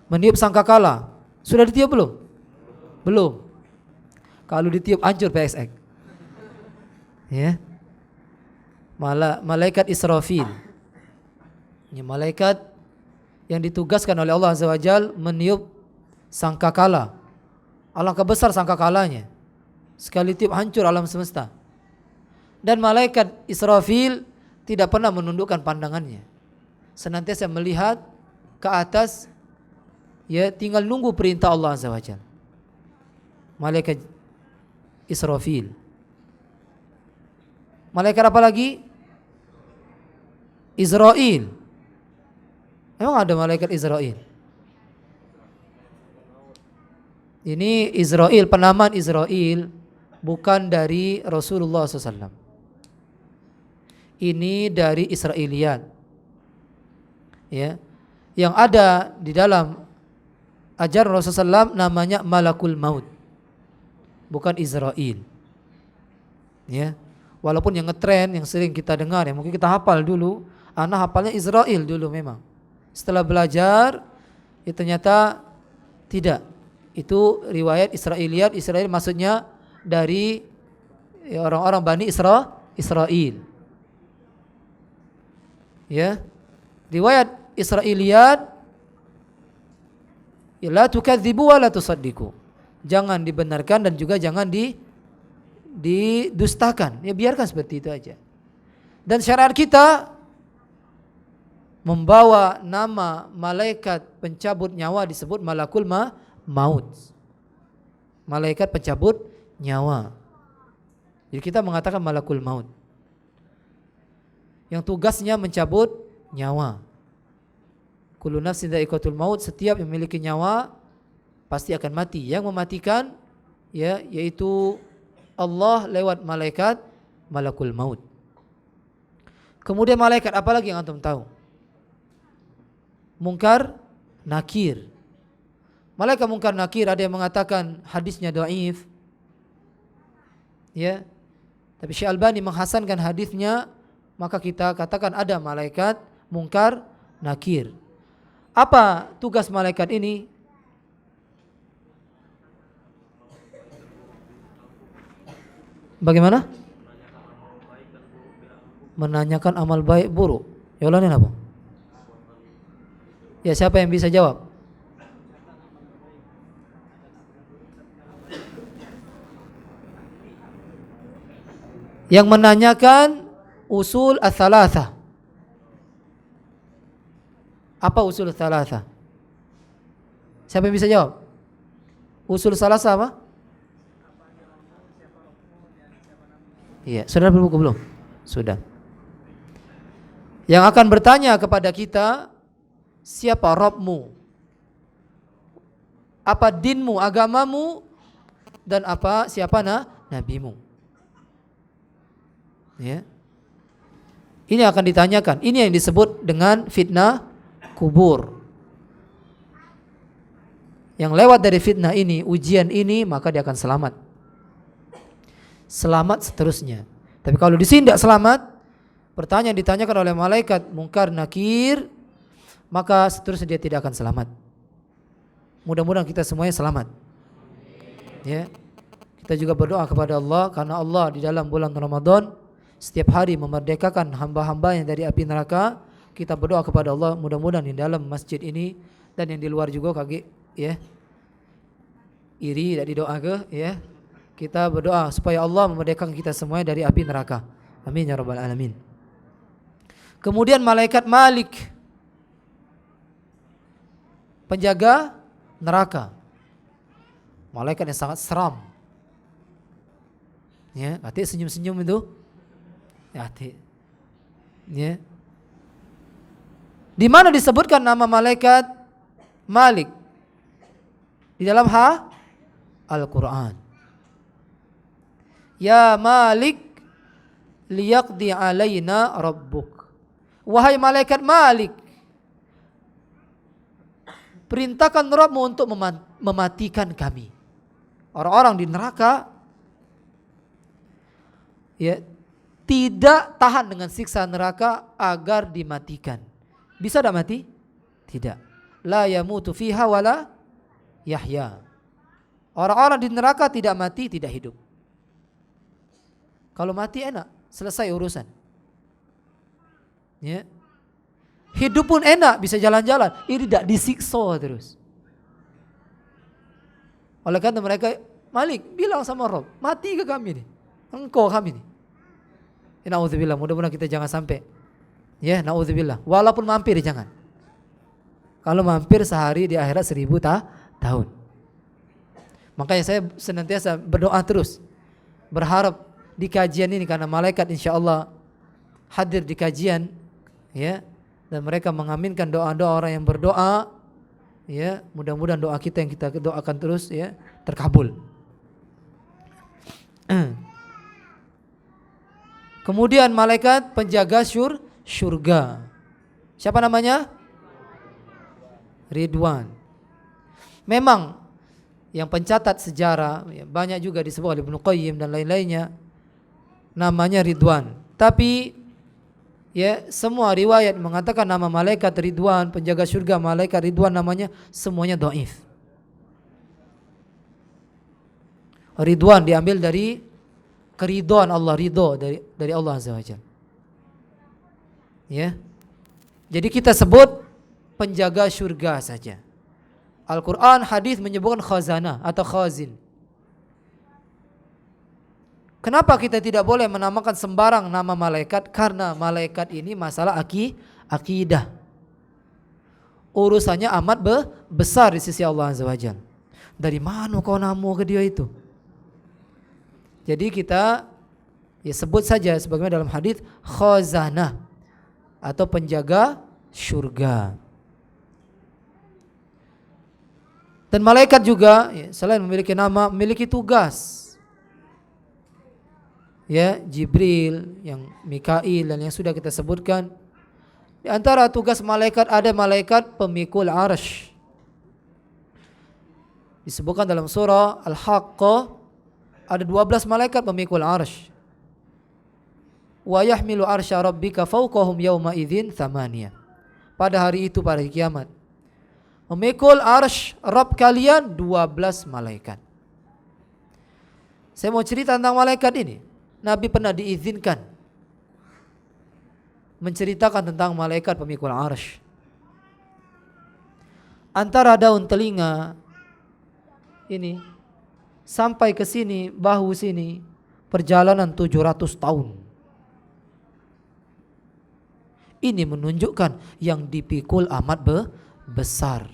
Meniup sangkakala. Sudah ditiup belum? Belum. Kalau ditiup hancur PSX. Ya. Malaikat Israfil. Ini malaikat yang ditugaskan oleh Allah Azza wa Jal meniup sangkakala. Alangkah besar sangkakalanya. Sekali tiup hancur alam semesta. Dan malaikat Israfil tidak pernah menundukkan pandangannya. Senantiasa melihat ke atas, ya tinggal nunggu perintah Allah Azza wa Jalla. Malaikat Israfil. Malaikat apa lagi? Israel. Emang ada malaikat Israel? Ini Israel, penamaan Israel bukan dari Rasulullah SAW. Ini dari Israiliyat. Ya, yang ada di dalam ajaran Rasulullah SAW namanya Malakul Maut, bukan Israel. Ya, walaupun yang ngetren, yang sering kita dengar, yang mungkin kita hafal dulu, anak hafalnya Israel dulu memang. Setelah belajar, ya ternyata tidak. Itu riwayat Israiliyat. Israel maksudnya dari ya, orang-orang Bani Israel. Ya, riwayat Israiliyat, ya, la tukadzibu wa la tusaddiqu. Jangan dibenarkan dan juga jangan didustakan. Ya biarkan seperti itu aja. Dan syariat kita membawa nama malaikat pencabut nyawa disebut malakul maut. Malaikat pencabut nyawa. Jadi kita mengatakan malakul maut, yang tugasnya mencabut nyawa. Kullu nafsin dha'iqatul maut, setiap yang memiliki nyawa pasti akan mati. Yang mematikan ya yaitu Allah lewat malaikat malakul maut. Kemudian malaikat apa lagi yang antum tahu? Munkar, nakir. Malaikat munkar nakir ada yang mengatakan hadisnya dhaif. Ya. Tapi Syekh Albani menghasankan hadisnya, maka kita katakan ada malaikat munkar nakir. Apa tugas malaikat ini? Bagaimana? Menanyakan amal baik buruk. Ya Allah, ini apa? Ya, siapa yang bisa jawab? Yang menanyakan usul ats-tsalatsah. Apa usul ats-tsalatsah? Siapa yang bisa jawab? Usul tsalatsah apa? Iya, sudah berbuku belum? Sudah. Yang akan bertanya kepada kita, siapa Rabbmu? Apa dinmu, agamamu? Dan apa siapa nabimu? Ya. Ini akan ditanyakan. Ini yang disebut dengan fitnah kubur. Yang lewat dari fitnah ini, ujian ini, maka dia akan selamat. Selamat seterusnya. Tapi kalau di sini tidak selamat, pertanyaan ditanyakan oleh malaikat munkar nakir, maka seterusnya dia tidak akan selamat. Mudah-mudahan kita semuanya selamat. Ya. Kita juga berdoa kepada Allah, karena Allah di dalam bulan Ramadan setiap hari memerdekakan hamba-hambanya dari api neraka. Kita berdoa kepada Allah, mudah-mudahan di dalam masjid ini dan yang di luar juga kaki ya iri tidak didoa ke ya. Kita berdoa supaya Allah memerdekakan kita semuanya dari api neraka. Amin ya rabbal alamin. Kemudian malaikat Malik, penjaga neraka. Malaikat yang sangat seram. Ya, hati senyum-senyum itu. Ya, hati. Ya. Di mana disebutkan nama malaikat Malik? Di dalam Al-Quran. Ya Malik liyaqdi alaina rabbuk. Wahai malaikat Malik, perintahkan Rabbmu untuk mematikan kami. Orang-orang di neraka ya tidak tahan dengan siksa neraka agar dimatikan. Bisa tidak mati? Tidak. La yamutu fiha wala yahya. Orang-orang di neraka tidak mati, tidak hidup. Kalau mati enak, selesai urusan. Ya. Hidup pun enak, bisa jalan-jalan. Ini tidak disiksa terus. Oleh karena mereka, Malik bilang sama Rob, mati ke kami nih, engkau kami nih. Ya, na'udzubillah, mudah-mudahan kita jangan sampai. Ya, na'udzubillah. Walaupun mampir jangan. Kalau mampir sehari di akhirat 1000 tahun. Makanya saya senantiasa berdoa terus, berharap di kajian ini, karena malaikat insya Allah hadir di kajian, ya, dan mereka mengaminkan doa-doa orang yang berdoa, ya, mudah-mudahan doa kita yang kita doakan terus, ya, terkabul. Kemudian malaikat penjaga surga. Siapa namanya? Ridwan. Memang yang pencatat sejarah ya, banyak juga disebut oleh Ibnu Qayyim dan lain-lainnya, namanya Ridwan. Tapi ya semua riwayat mengatakan nama malaikat Ridwan, penjaga surga malaikat Ridwan, namanya semuanya dhaif. Ridwan diambil dari keridhaan Allah, ridho dari Allah Azza wa Jalla. Ya. Jadi kita sebut penjaga surga saja. Al-Quran, hadis menyebutkan khazanah atau khazin. Kenapa kita tidak boleh menamakan sembarang nama malaikat? Karena malaikat ini masalah akidah. urusannya amat besar di sisi Allah Azza wa Jalla. Dari mana kau namu ke dia itu? Jadi kita ya sebut saja sebagaimana dalam hadis khazanah atau penjaga surga. Dan malaikat juga ya, selain memiliki nama, memiliki tugas. Ya, Jibril, yang Mikail dan yang sudah kita sebutkan. Di antara tugas malaikat ada malaikat pemikul arsy. Disebutkan dalam surah Al-Haqqah ada 12 malaikat pemikul arsy. Wa yahmilu arsya rabbika fawqahum yawma idzin thamaniyah. Pada hari itu, pada hari kiamat, memikul arsy Rabb kalian 12 malaikat. Saya mau cerita tentang malaikat ini. Nabi pernah diizinkan menceritakan tentang malaikat pemikul arsy. Antara daun telinga ini sampai ke sini, bahu sini, perjalanan 700 tahun. Ini menunjukkan yang dipikul amat besar.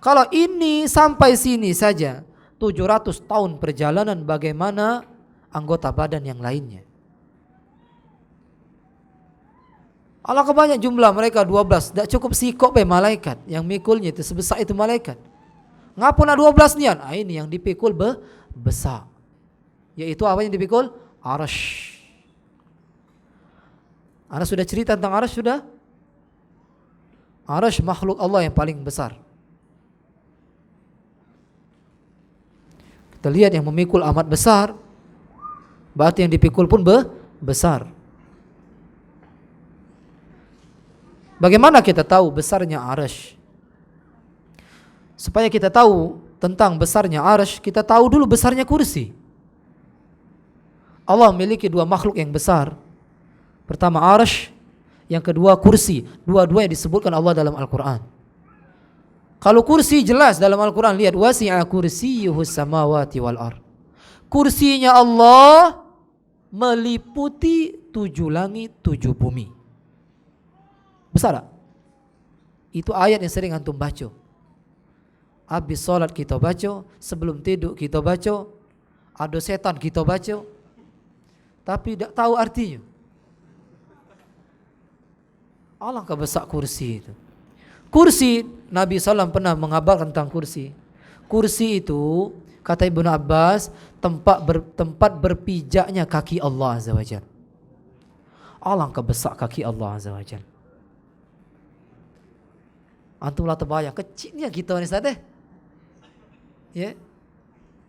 Kalau ini sampai sini saja 700 tahun perjalanan, bagaimana anggota badan yang lainnya? Alangkah banyak jumlah mereka 12. Tak cukup sikok malaikat yang mikulnya itu sebesar itu malaikat. Ngapun 12 nian? Ini yang dipikul besar. Yaitu apa yang dipikul? Arsy. Anda sudah cerita tentang arsy sudah? Arsy makhluk Allah yang paling besar. Kita lihat yang memikul amat besar, berarti yang dipikul pun besar. Bagaimana kita tahu besarnya arsy? Supaya kita tahu tentang besarnya arsy, kita tahu dulu besarnya kursi. Allah memiliki dua makhluk yang besar. Pertama arsy, yang kedua kursi. Dua-duanya disebutkan Allah dalam Al-Quran. Kalau kursi jelas dalam Al-Quran, lihat wasi'a kursiyyuhus samawati wal ardh. Kursinya Allah meliputi 7 langit 7 bumi. Besar tak? Itu ayat yang sering antum baca. Habis salat kita baca, sebelum tidur kita baca, ada setan kita baca, tapi tak tahu artinya. Alangkah besar kursi itu. Kursi, Nabi SAW pernah mengabarkan tentang kursi. Kursi itu, kata Ibnu Abbas, tempat berpijaknya kaki Allah Azza wa Jalla. Alangkah besar kaki Allah Azza wa Jalla. Antum lah terbayang kecilnya kita ni Ustaz. Ya.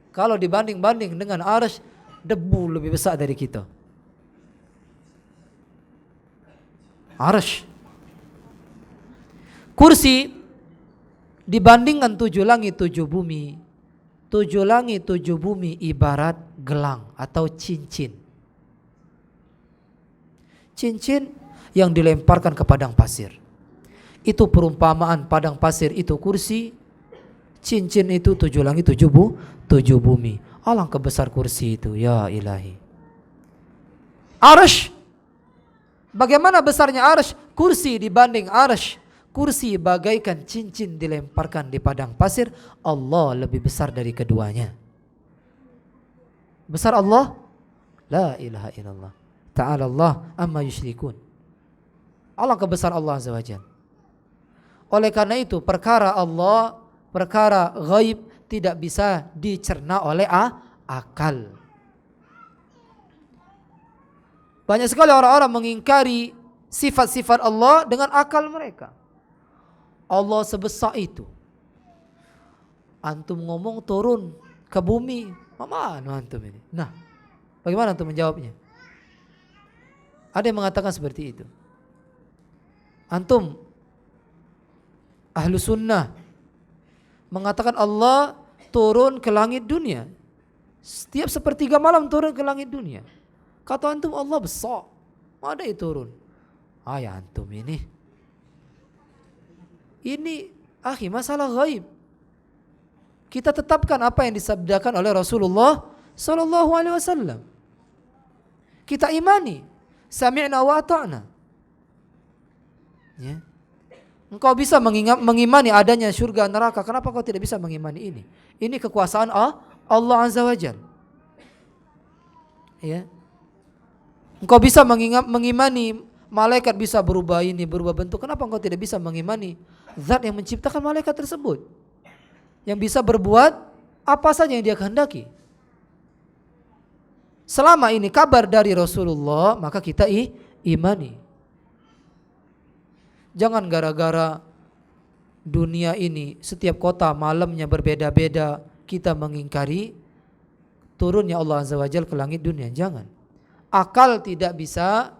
Kalau dibanding dengan arsy, debu lebih besar dari kita. Arsy. Kursi dibandingkan 7 langit 7 bumi. 7 langit 7 bumi ibarat gelang atau cincin. Cincin yang dilemparkan ke padang pasir. Itu perumpamaan padang pasir itu kursi, cincin itu 7 langit 7 bumi. Alangkah besar kursi itu, ya ilahi. Arsy, bagaimana besarnya arsy? Kursi dibanding arsy, kursi bagaikan cincin dilemparkan di padang pasir. Allah lebih besar dari keduanya. Besar Allah? La ilaha illallah. Ta'ala Allah amma yusyrikun. Alangkah besar Allah Azza wa Jalla. Oleh karena itu perkara Allah, perkara ghaib tidak bisa dicerna oleh akal. Banyak sekali orang-orang mengingkari sifat-sifat Allah dengan akal mereka. Allah sebesar itu. Antum ngomong turun ke bumi, mana antum ini? Nah, bagaimana antum menjawabnya? Ada yang mengatakan seperti itu. Antum Ahlu sunnah mengatakan Allah turun ke langit dunia. Setiap sepertiga malam turun ke langit dunia. Kata antum Allah besar. Mana dia turun? Ya antum ini. Ini masalah ghaib. Kita tetapkan apa yang disabdakan oleh Rasulullah sallallahu alaihi wasallam. Kita imani. Sami'na wa ata'na. Ya. Engkau bisa mengimani adanya surga neraka, kenapa kau tidak bisa mengimani ini? Ini kekuasaan Allah Azza wa Jalla. Ya. Engkau bisa mengimani malaikat bisa berubah ini, berubah bentuk. Kenapa engkau tidak bisa mengimani zat yang menciptakan malaikat tersebut? Yang bisa berbuat apa saja yang dia kehendaki. Selama ini kabar dari Rasulullah, maka kita imani. Jangan gara-gara dunia ini setiap kota malamnya berbeda-beda, kita mengingkari turunnya Allah Azza wa Jalla ke langit dunia. Jangan. Akal tidak bisa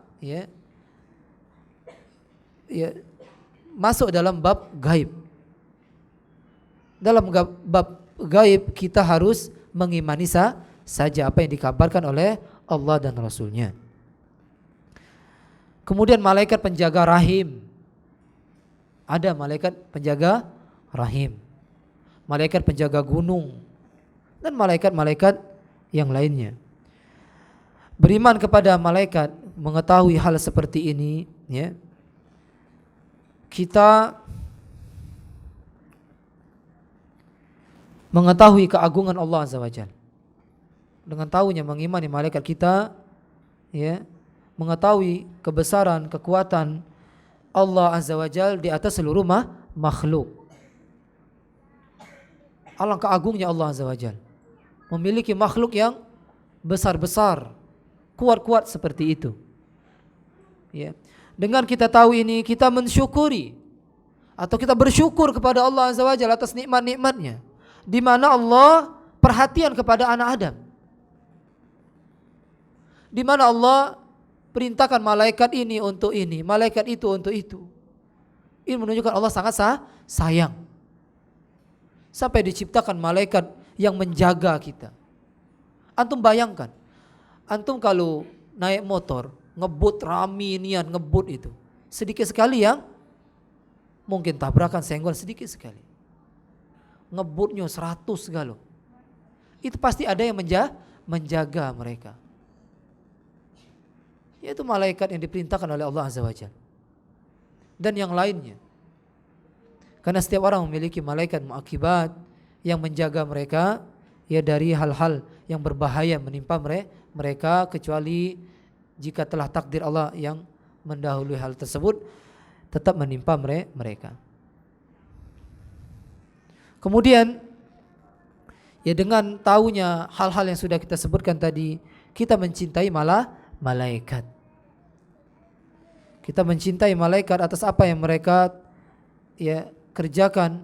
masuk dalam bab gaib. Dalam bab gaib kita harus mengimani saja apa yang dikabarkan oleh Allah dan Rasulnya. Kemudian malaikat penjaga rahim. Ada malaikat penjaga rahim, malaikat penjaga gunung, dan malaikat-malaikat yang lainnya. Beriman kepada malaikat, mengetahui hal seperti ini, ya, kita mengetahui keagungan Allah Azza wa Jalla. Dengan tahunya mengimani malaikat kita, ya, mengetahui kebesaran, kekuatan Allah Azza wa Jalla di atas seluruh makhluk. Alangkah agungnya Allah Azza wa Jalla, memiliki makhluk yang besar-besar, kuat-kuat seperti itu. Ya. Dengan kita tahu ini, kita mensyukuri atau kita bersyukur kepada Allah Azza wa Jalla atas nikmat-nikmatnya, di mana Allah perhatian kepada anak Adam, di mana Allah perintahkan malaikat ini untuk ini, malaikat itu untuk itu. Ini menunjukkan Allah sangat sayang. Sampai diciptakan malaikat yang menjaga kita. Antum bayangkan, antum kalau naik motor, ngebut rami nian ngebut itu, sedikit sekali yang mungkin tabrakan senggol, sedikit sekali. Ngebutnya 100 galo. Itu pasti ada yang menjaga mereka. Yaitu malaikat yang diperintahkan oleh Allah Azza wa Jalla dan yang lainnya. Karena setiap orang memiliki malaikat muakibat yang menjaga mereka, ya, dari hal-hal yang berbahaya menimpa mereka, kecuali jika telah takdir Allah yang mendahului hal tersebut tetap menimpa mereka. Kemudian, ya, dengan tahunya hal-hal yang sudah kita sebutkan tadi, kita mencintai malaikat. Kita mencintai malaikat atas apa yang mereka, ya, kerjakan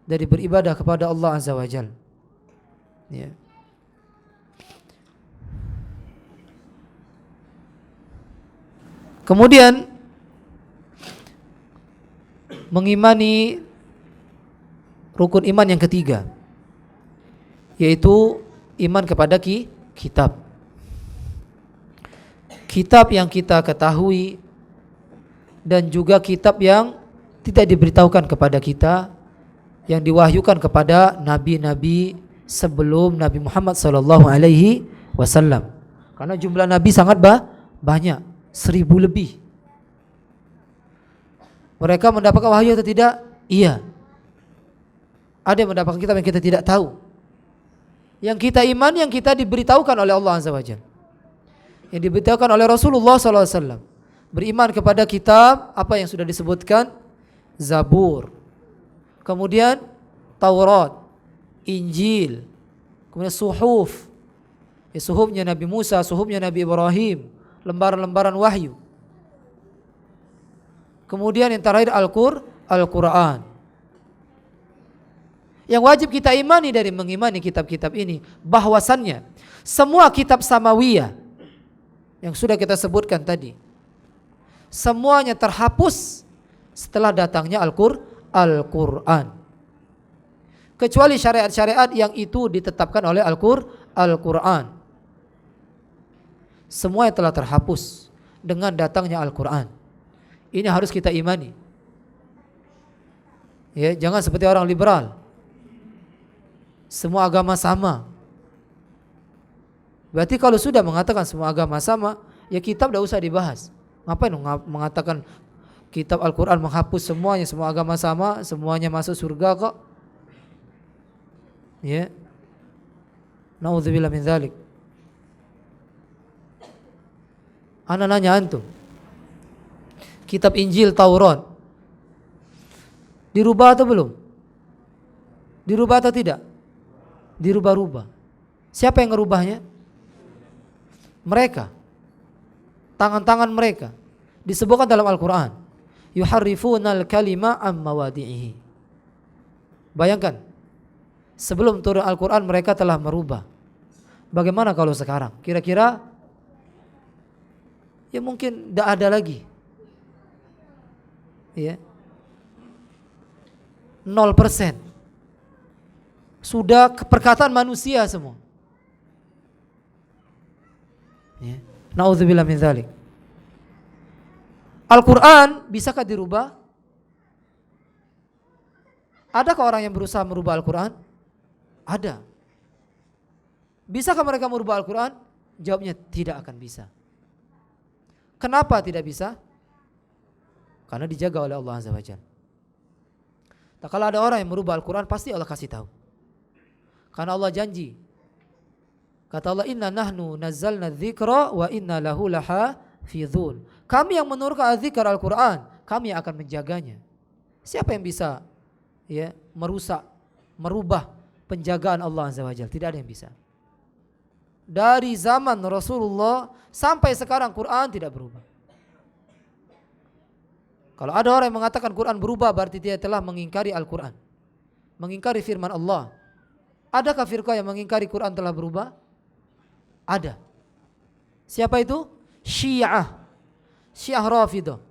dari beribadah kepada Allah Azza wa Jalla. Ya. Kemudian mengimani rukun iman yang ketiga, yaitu iman kepada kitab. Kitab yang kita ketahui dan juga kitab yang tidak diberitahukan kepada kita, yang diwahyukan kepada nabi-nabi sebelum Nabi Muhammad SAW. Karena jumlah nabi sangat banyak, 1000 lebih. Mereka mendapatkan wahyu atau tidak? Iya. Ada yang mendapatkan kitab yang kita tidak tahu. Yang kita iman, yang kita diberitahukan oleh Allah Azza wa Jalla, yang diberitahukan oleh Rasulullah SAW. Beriman kepada kitab apa yang sudah disebutkan, Zabur, kemudian Taurat, Injil, kemudian suhuf, ya, suhufnya Nabi Musa, suhufnya Nabi Ibrahim, lembaran-lembaran wahyu. Kemudian yang terakhir Al-Quran. Yang wajib kita imani dari mengimani kitab-kitab ini, bahwasannya semua kitab samawiyah yang sudah kita sebutkan tadi, semuanya terhapus setelah datangnya Al-Quran. Kecuali syariat-syariat yang itu ditetapkan oleh Al-Quran. Semuanya telah terhapus dengan datangnya Al-Quran. Ini harus kita imani. Ya, jangan seperti orang liberal. Semua agama sama. Berarti kalau sudah mengatakan semua agama sama, ya kitab tidak usah dibahas. Ngapain mengatakan kitab Al-Quran menghapus semuanya, semua agama sama, semuanya masuk surga kok. Ya. Na'udzubillah min dzalik. Ana nanya antum, kitab Injil, Taurat dirubah atau belum? Dirubah atau tidak? Dirubah-rubah. Siapa yang ngerubahnya? Mereka. Tangan-tangan mereka. Disebutkan dalam Al-Quran, yuharrifunal kalima am mawadi'ihi. Bayangkan, sebelum turun Al-Quran mereka telah merubah. Bagaimana kalau sekarang? Kira-kira ya mungkin tidak ada lagi. Ya. 0%. Sudah perkataan manusia semua. Ya. Na'udzubillah min dzalik. Al-Quran bisakah dirubah? Adakah orang yang berusaha merubah Al-Quran? Ada. Bisakah mereka merubah Al-Quran? Jawabnya tidak akan bisa. Kenapa tidak bisa? Karena dijaga oleh Allah Azza wa Jalla. Tak kalau ada orang yang merubah Al-Quran, pasti Allah kasih tahu. Karena Allah janji. Kata Allah, inna nahnu nazzalna dzikra wa inna lahu lahafizun. Kami yang menurunkan dzikr Al-Quran, kami akan menjaganya. Siapa yang bisa ya merusak, merubah penjagaan Allah Azza wa Jalla? Tidak ada yang bisa. Dari zaman Rasulullah sampai sekarang Quran tidak berubah. Kalau ada orang yang mengatakan Quran berubah, berarti dia telah mengingkari Al-Quran, mengingkari firman Allah. Adakah firqah yang mengingkari Quran telah berubah? Ada. Siapa itu? Syiah Rafidah.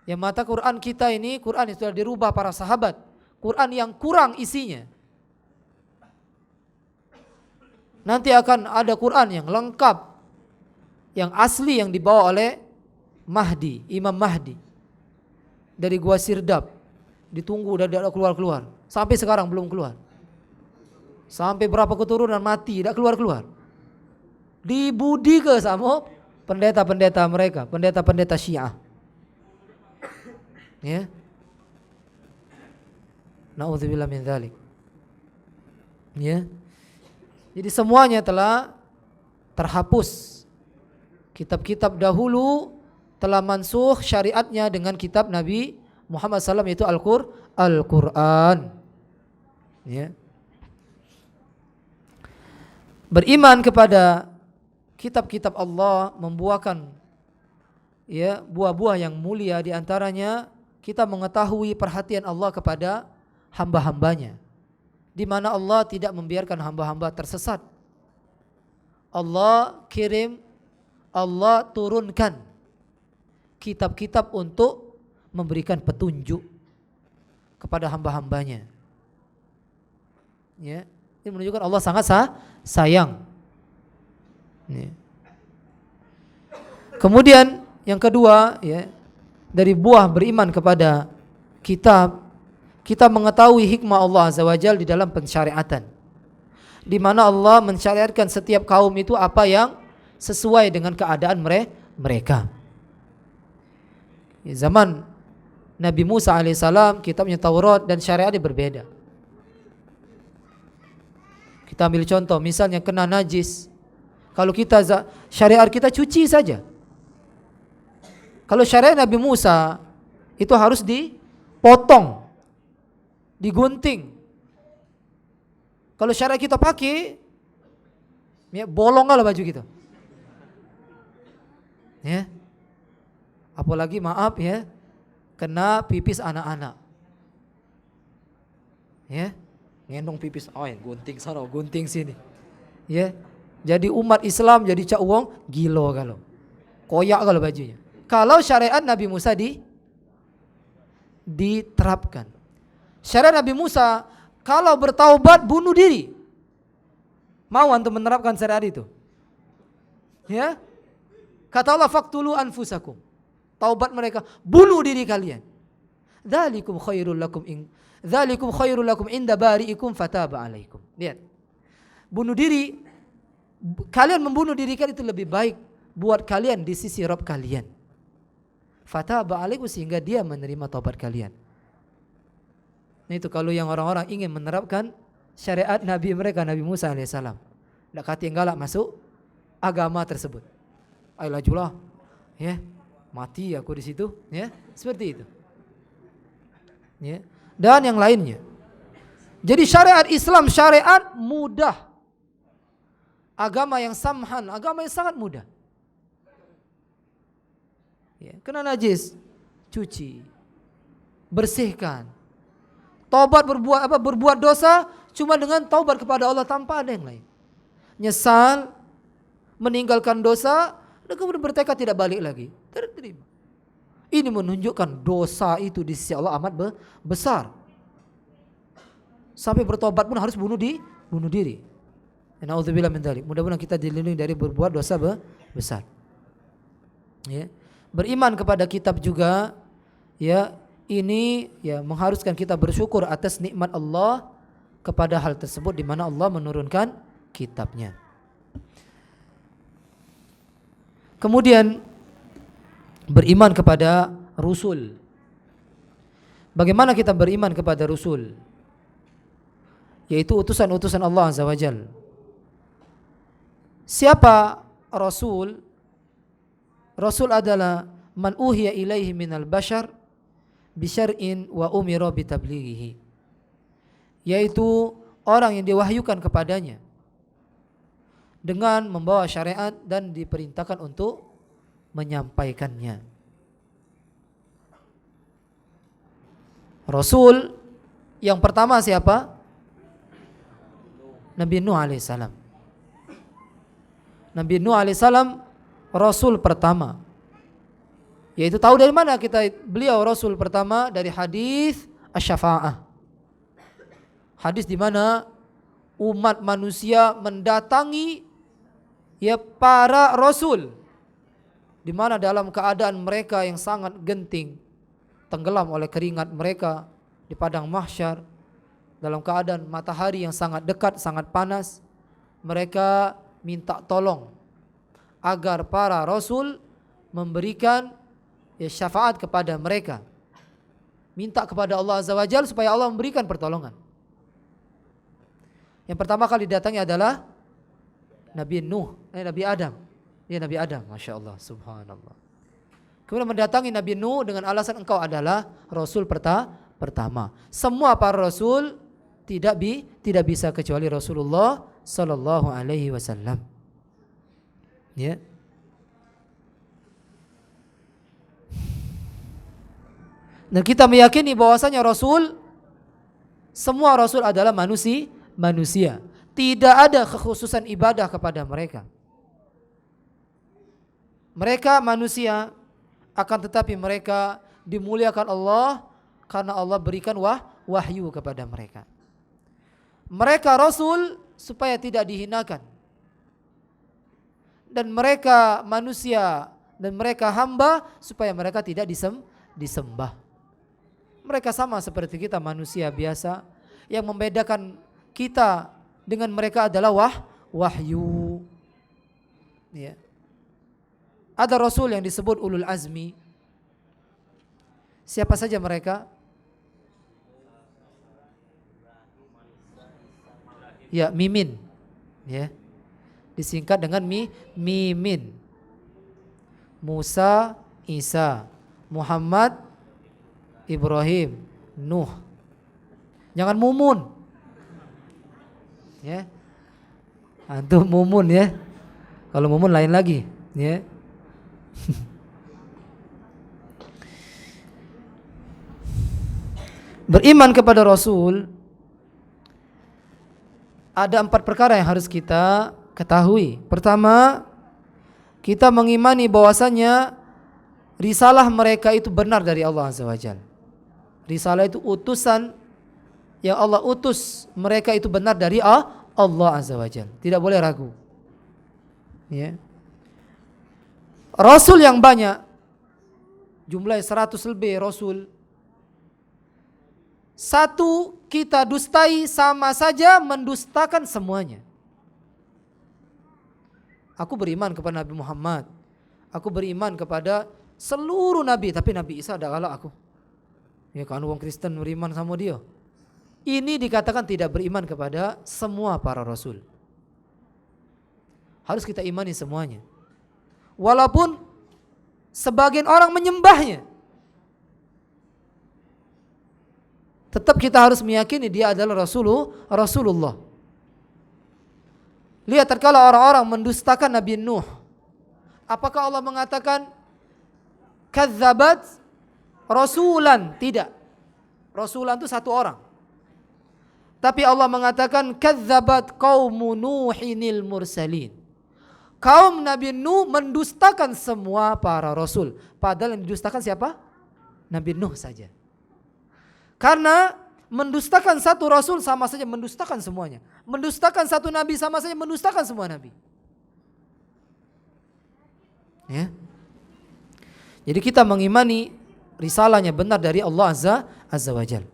Yang mata Quran kita ini, Quran yang sudah dirubah para sahabat, Quran yang kurang isinya. Nanti akan ada Quran yang lengkap, yang asli, yang dibawa oleh Mahdi, Imam Mahdi, dari Gua Sirdab. Ditunggu udah tidak keluar-keluar. Sampai sekarang belum keluar. Sampai berapa keturunan mati tidak keluar-keluar. Dibudi ke sama pendeta-pendeta mereka, pendeta-pendeta Syiah. Ya. Na'udzubillah min dzalik. Ya. Jadi semuanya telah terhapus. Kitab-kitab dahulu telah mansuh syariatnya dengan kitab Nabi Muhammad SAW, yaitu Al-Quran. Ya. Beriman kepada kitab-kitab Allah membuahkan ya buah-buah yang mulia, di antaranya kita mengetahui perhatian Allah kepada hamba-hambanya, di mana Allah tidak membiarkan hamba-hamba tersesat. Allah kirim, Allah turunkan kitab-kitab untuk memberikan petunjuk kepada hamba-hambanya. Ya, ini menunjukkan Allah sangat sayang. Ya. Kemudian yang kedua, ya, dari buah beriman kepada kitab, kita mengetahui hikmah Allah Azza wa Jalla di dalam pensyariatan, di mana Allah mensyariatkan setiap kaum itu apa yang sesuai dengan keadaan mereka. Zaman Nabi Musa alaihissalam, kitabnya Taurat dan syariatnya berbeda. Kita ambil contoh, misalnya kena najis. Kalau kita syariat kita cuci saja. Kalau syariat Nabi Musa itu harus dipotong, digunting. Kalau syariat kita pakai, ya bolong lah baju kita. Ya. Apalagi maaf ya, kena pipis anak-anak. Ya. Ngendong pipis, oh ya, gunting sana, gunting sini. Ya. Jadi umat Islam jadi cak uang gilo kalau. Koyak kalau bajunya. Kalau syariat Nabi Musa diterapkan. Syariat Nabi Musa, kalau bertaubat bunuh diri. Mau antum menerapkan syariat itu? Ya? Kata Allah, faqtulu anfusakum. Taubat mereka, bunuh diri kalian. Dzalikum khairul lakum inda bari'ikum fataba alaikum. Lihat. Bunuh diri, kalian membunuh diri kalian itu lebih baik buat kalian di sisi Rabb kalian. Fataba alaikum, sehingga dia menerima taubat kalian. Nah itu kalau yang orang-orang ingin menerapkan syariat Nabi mereka, Nabi Musa alaihissalam, tidak katinggalak masuk agama tersebut. Ayolah julah, ya mati aku di situ, ya seperti itu. Ya. Dan yang lainnya. Jadi syariat Islam syariat mudah. Agama yang samhan, agama yang sangat mudah. Ya, kena najis, cuci, bersihkan. Taubat berbuat dosa cuma dengan taubat kepada Allah tanpa ada yang lain. Nyesal, meninggalkan dosa, dan kemudian bertekad tidak balik lagi. Terima. Ini menunjukkan dosa itu di sisi Allah amat besar. Sampai bertobat pun harus bunuh diri. Na'udzubillah min dzalik. Mudah-mudahan kita dilindungi dari berbuat dosa besar. Ya. Beriman kepada kitab juga, ya, ini ya mengharuskan kita bersyukur atas nikmat Allah kepada hal tersebut di mana Allah menurunkan kitabnya. Kemudian beriman kepada Rasul. Bagaimana kita beriman kepada Rasul? Yaitu utusan-utusan Allah Azza wa Jalla. Siapa Rasul? Rasul adalah man uhiya ilaihi minal bashar bisyar'in wa umira bitablighihi. Yaitu orang yang diwahyukan kepadanya dengan membawa syariat dan diperintahkan untuk menyampaikannya. Rasul yang pertama siapa? Nabi Nuh alaihissalam. Nabi Nuh alaihissalam Rasul pertama. Yaitu tahu dari mana kita beliau Rasul pertama? Dari hadis asy-syafa'ah. Hadis di mana umat manusia mendatangi ya para rasul, di mana dalam keadaan mereka yang sangat genting, tenggelam oleh keringat mereka di padang mahsyar, dalam keadaan matahari yang sangat dekat, sangat panas, mereka minta tolong agar para rasul memberikan ya syafaat kepada mereka. Minta kepada Allah Azza wa Jalla supaya Allah memberikan pertolongan. Yang pertama kali datangi adalah Nabi Nuh, Nabi Adam. Ya Nabi Adam, Masya Allah, Subhanallah. Kemudian mendatangi Nabi Nuh dengan alasan engkau adalah Rasul pertama. Semua para Rasul tidak bisa kecuali Rasulullah Sallallahu Alaihi Wasallam. Ya. Dan kita meyakini bahwasanya Rasul, semua Rasul adalah manusia. Tidak ada kekhususan ibadah kepada mereka. Mereka manusia, akan tetapi mereka dimuliakan Allah karena Allah berikan wahyu kepada mereka. Mereka Rasul supaya tidak dihinakan. Dan mereka manusia dan mereka hamba supaya mereka tidak disembah. Mereka sama seperti kita manusia biasa. Yang membedakan kita dengan mereka adalah wahyu. Ya. Ada Rasul yang disebut ulul azmi. Siapa saja mereka? Ya, mimin. Ya. Disingkat dengan mimin. Musa, Isa, Muhammad, Ibrahim, Nuh. Jangan mumun. Ya. Antum mumun ya. Kalau mumun lain lagi, ya. Beriman kepada Rasul ada 4 perkara yang harus kita ketahui. Pertama, kita mengimani bahwasanya risalah mereka itu benar dari Allah Azza wa Jalla. Risalah itu utusan yang Allah utus mereka itu benar dari Allah Azza wa Jalla. Tidak boleh ragu. Ya. Rasul yang banyak, jumlahnya 100 lebih Rasul. Satu kita dustai sama saja mendustakan semuanya. Aku beriman kepada Nabi Muhammad. Aku beriman kepada Seluruh nabi, tapi Nabi Isa ada galak aku. Ya kan wong Kristen beriman sama dia. Ini dikatakan tidak beriman kepada semua para rasul. Harus kita imani semuanya. Walaupun sebagian orang menyembahnya, tetap kita harus meyakini dia adalah Rasulullah. Lihat tatkala orang-orang mendustakan Nabi Nuh, apakah Allah mengatakan kadzabat rasulan? Tidak. Rasulan itu satu orang. Tapi Allah mengatakan kadzabat qaumu Nuhinil mursalin. Kaum Nabi Nuh mendustakan semua para rasul. Padahal yang didustakan siapa? Nabi Nuh saja. Karena mendustakan satu rasul sama saja mendustakan semuanya. Mendustakan satu nabi sama saja mendustakan semua nabi. Ya. Jadi kita mengimani risalahnya benar dari Allah Azza wa Jalla.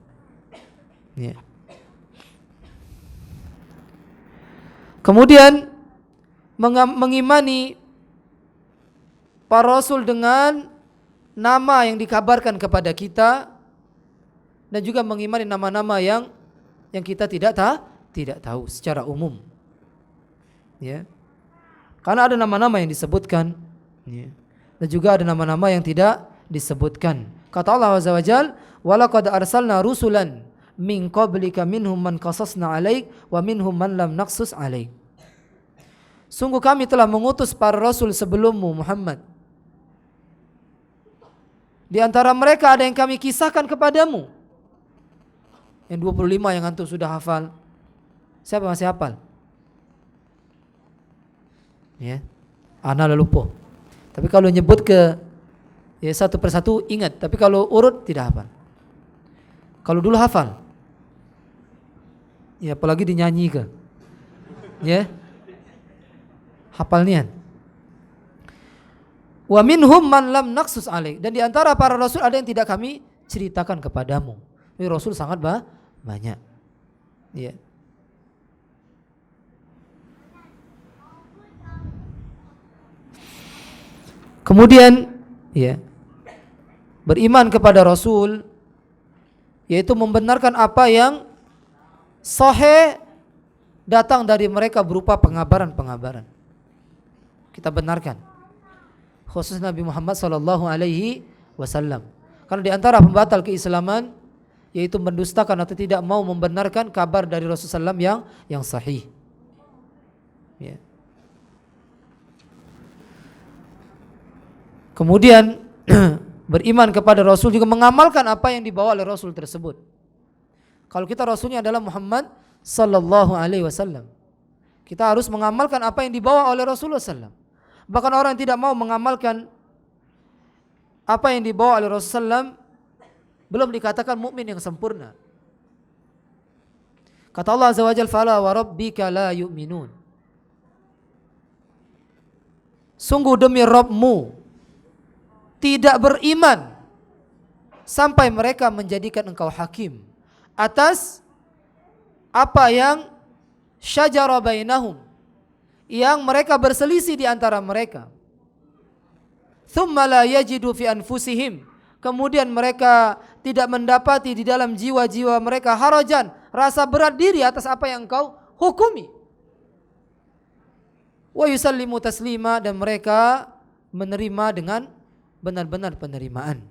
Ya. Kemudian mengimani para rasul dengan nama yang dikabarkan kepada kita, dan juga mengimani nama-nama yang kita tidak tahu secara umum. Ya. Karena ada nama-nama yang disebutkan, ya. Dan juga ada nama-nama yang tidak disebutkan. Kata Allah Azza wa Jalla, "Walaqad arsalna rusulan min qablika minhum man qasasna 'alaik wa minhum man lam naqsus 'alaik." Sungguh kami telah mengutus para rasul sebelummu Muhammad. Di antara mereka ada yang kami kisahkan kepadamu. Yang 25 yang antum sudah hafal. Siapa masih hafal? Ya. Ana lupa. Tapi kalau nyebut ke ya satu persatu ingat, tapi kalau urut tidak hafal. Kalau dulu hafal. Ya apalagi dinyanyi ke. Ya. Hafal nian. Wa minhum man lam naqsus alaik, dan di antara para rasul ada yang tidak kami ceritakan kepadamu. Ini rasul sangat banyak. Ya. Kemudian ya, beriman kepada rasul yaitu membenarkan apa yang sahih datang dari mereka berupa pengabaran-pengabaran. Kita benarkan. Khusus Nabi Muhammad sallallahu alaihi wasallam. Karena di antara pembatal keislaman yaitu mendustakan atau tidak mau membenarkan kabar dari Rasulullah SAW yang sahih. Ya. Kemudian beriman kepada Rasul juga mengamalkan apa yang dibawa oleh Rasul tersebut. Kalau kita Rasulnya adalah Muhammad sallallahu alaihi wasallam, kita harus mengamalkan apa yang dibawa oleh Rasulullah SAW. Bahkan orang yang tidak mau mengamalkan apa yang dibawa oleh Rasulullah SAW belum dikatakan mukmin yang sempurna. Kata Allah Azza wa Jalla, "Fala wa rabbika la yu'minun." Sungguh demi Rabbmu tidak beriman sampai mereka menjadikan engkau hakim atas apa yang syajara bainahum, yang mereka berselisih di antara mereka. Thumma la yajidu fi anfusihim, kemudian mereka tidak mendapati di dalam jiwa-jiwa mereka harajan, rasa berat diri atas apa yang engkau hukumi. Wa yusallimu taslima, dan mereka menerima dengan benar-benar penerimaan.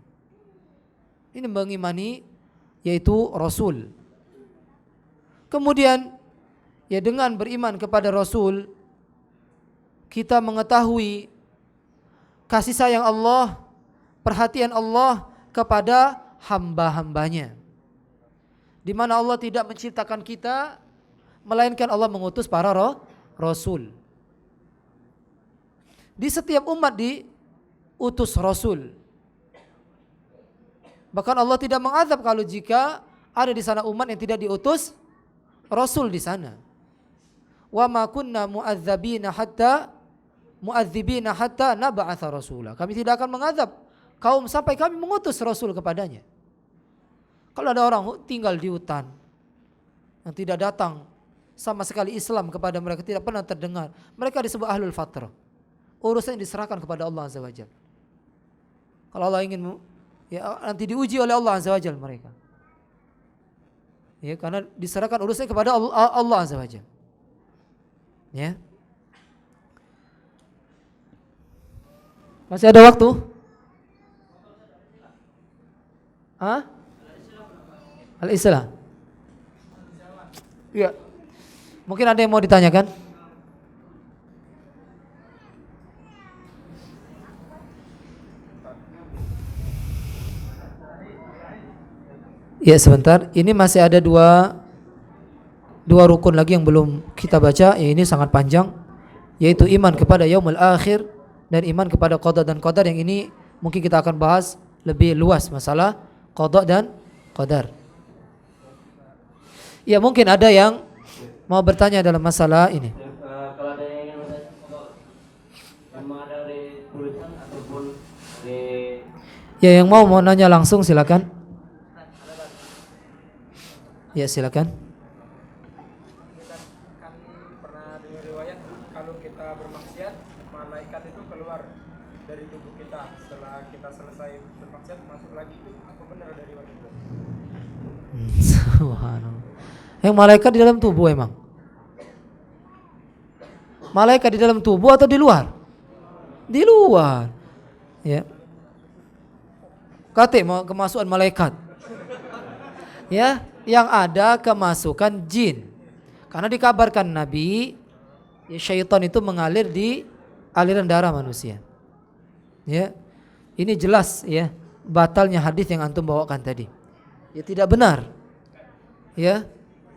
Ini mengimani yaitu Rasul. Kemudian ya dengan beriman kepada Rasul kita mengetahui kasih sayang Allah, perhatian Allah kepada hamba-hambanya, di mana Allah tidak menciptakan kita melainkan Allah mengutus para Rasul. Di setiap umat diutus Rasul. Bahkan Allah tidak mengazab kalau jika ada di sana umat yang tidak diutus Rasul di sana. Wa ma kunna mu'adzibina hatta nab'atha rasula. Kami tidak akan mengazab kaum sampai kami mengutus Rasul kepadanya. Kalau ada orang tinggal di hutan yang tidak datang sama sekali Islam kepada mereka, tidak pernah terdengar, mereka disebut ahlul fatrah. Urusan yang diserahkan kepada Allah Azza wa Jalla. Kalau Allah ingin ya nanti diuji oleh Allah Azza wa Jalla mereka. Ya, karena diserahkan urusannya kepada Allah Azza wa Jalla. Ya. Masih ada waktu? Hah? Al-Islam. Ya. Mungkin ada yang mau ditanyakan? Ya sebentar, ini masih ada dua rukun lagi yang belum kita baca. Ya, ini sangat panjang, yaitu iman kepada yaumul akhir dan iman kepada qada dan qadar. Yang ini mungkin kita akan bahas lebih luas masalah qada dan qadar. Ya mungkin ada yang mau bertanya dalam masalah ini. Kalau ada yang bertanya, memang ada dari tulisan ataupun dari Ya yang mau nanya langsung silakan. Ya silakan. Kan pernah dengar riwayat kalau kita bermaksiat, malaikat itu keluar dari tubuh kita setelah kita selesai bermaksiat, masuk lagi. Itu apa benar dari riwayat itu? Subhanallah. Yang malaikat di dalam tubuh emang? Malaikat di dalam tubuh atau di luar? Di luar. Ya. Kata mau kemasukan malaikat. Ya, yang ada kemasukan jin. Karena dikabarkan Nabi, ya, syaitan itu mengalir di aliran darah manusia. Ya. Ini jelas ya, batalnya hadis yang antum bawakan tadi. Ya tidak benar. Ya,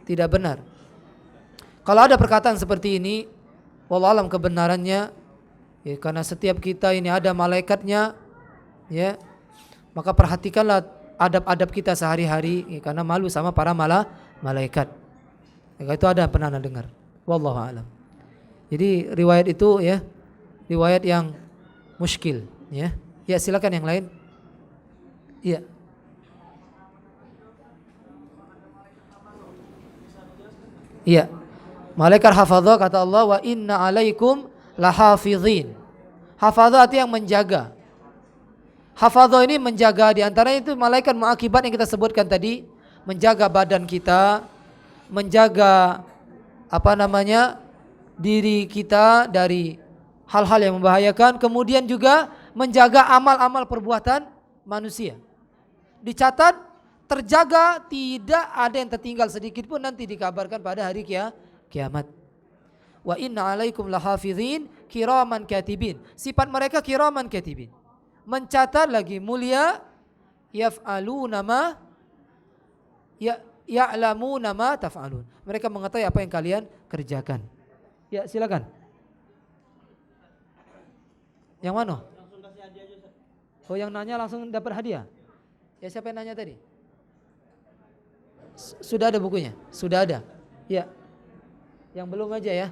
tidak benar. Kalau ada perkataan seperti ini, wallahu alam kebenarannya, ya, karena setiap kita ini ada malaikatnya, ya, maka perhatikanlah adab-adab kita sehari-hari, ya, karena malu sama para malaikat. Ya, itu ada pernah dengar. Wallahu alam. Jadi riwayat itu ya, riwayat yang muskil, ya. Ya silakan yang lain. Iya. Iya. Malaikat hafadzah kata Allah, wa inna alaikum lahafizin. Hafadzah artinya yang menjaga. Hafadzah ini menjaga, di antaranya itu malaikat muakibat yang kita sebutkan tadi, menjaga badan kita, menjaga diri kita dari hal-hal yang membahayakan, kemudian juga menjaga amal-amal perbuatan manusia. Dicatat, terjaga, tidak ada yang tertinggal sedikit pun, nanti dikabarkan pada hari kiamat. Wa inna alaikum lahafizin kiraman katibin. Sifat mereka kiraman katibin, mencatat lagi mulia, yaf'aluna ma ya'lamuna ma taf'alun. Mereka mengetahui apa yang kalian kerjakan. Ya, silakan. Yang mana? Oh, yang nanya langsung dapat hadiah. Ya, siapa yang nanya tadi? Sudah ada bukunya? Sudah ada. Ya. Yang belum aja ya.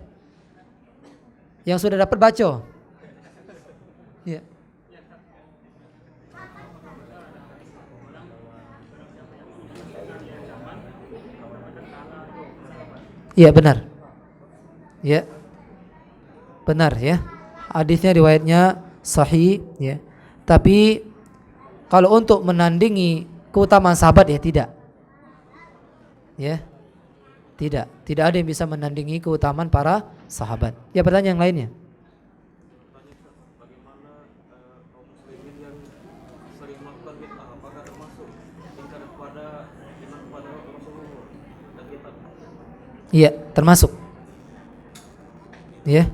Yang sudah dapat baca. Ya. Iya benar. Ya. Benar ya. Hadisnya riwayatnya sahih ya. Tapi kalau untuk menandingi keutamaan sahabat ya tidak. Ya. Tidak ada yang bisa menandingi keutamaan para sahabat. Ya, pertanyaan yang lainnya. bagaimana kaum muslimin yang sering melakukan bid'ah, apakah termasuk ingkar kepada iman kepada Rasulullah dan kitab? Iya, termasuk. Ya,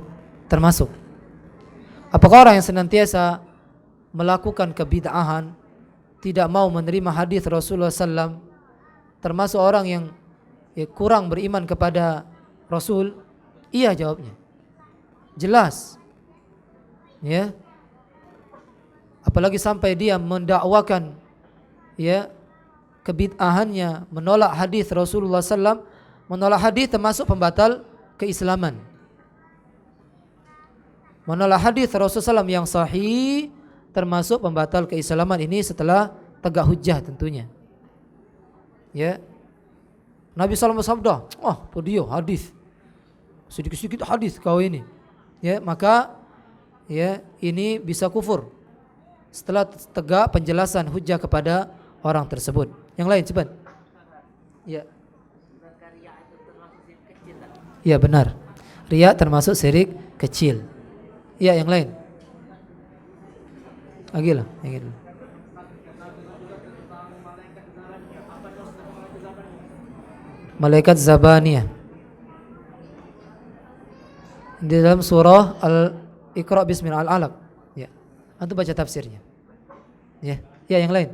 termasuk. Apakah orang yang senantiasa melakukan kebid'ahan, tidak mau menerima hadis Rasulullah SAW, termasuk orang yang kurang beriman kepada Rasul? Iya jawabnya. Jelas. Ya. Apalagi sampai dia mendakwakan ya kebid'ahannya, menolak hadis Rasulullah SAW. Menolak hadis termasuk pembatal keislaman. Menolak hadis Rasulullah SAW yang sahih termasuk pembatal keislaman. Ini setelah tegak hujjah tentunya. Ya. Nabi SAW bersabda, dia hadis, sedikit-sedikit hadis kau ini, ya maka ya ini bisa kufur, setelah tegak penjelasan hujjah kepada orang tersebut. Yang lain cepat. Ya. Ya benar. Riya termasuk syirik kecil. Ya, yang lain. Lagi lah, yang ini. Malaikat Zabaniyah. Di dalam surah Al-Iqra bismillah Al-Alaq. Ya. Antum baca tafsirnya. Ya, ya yang lain.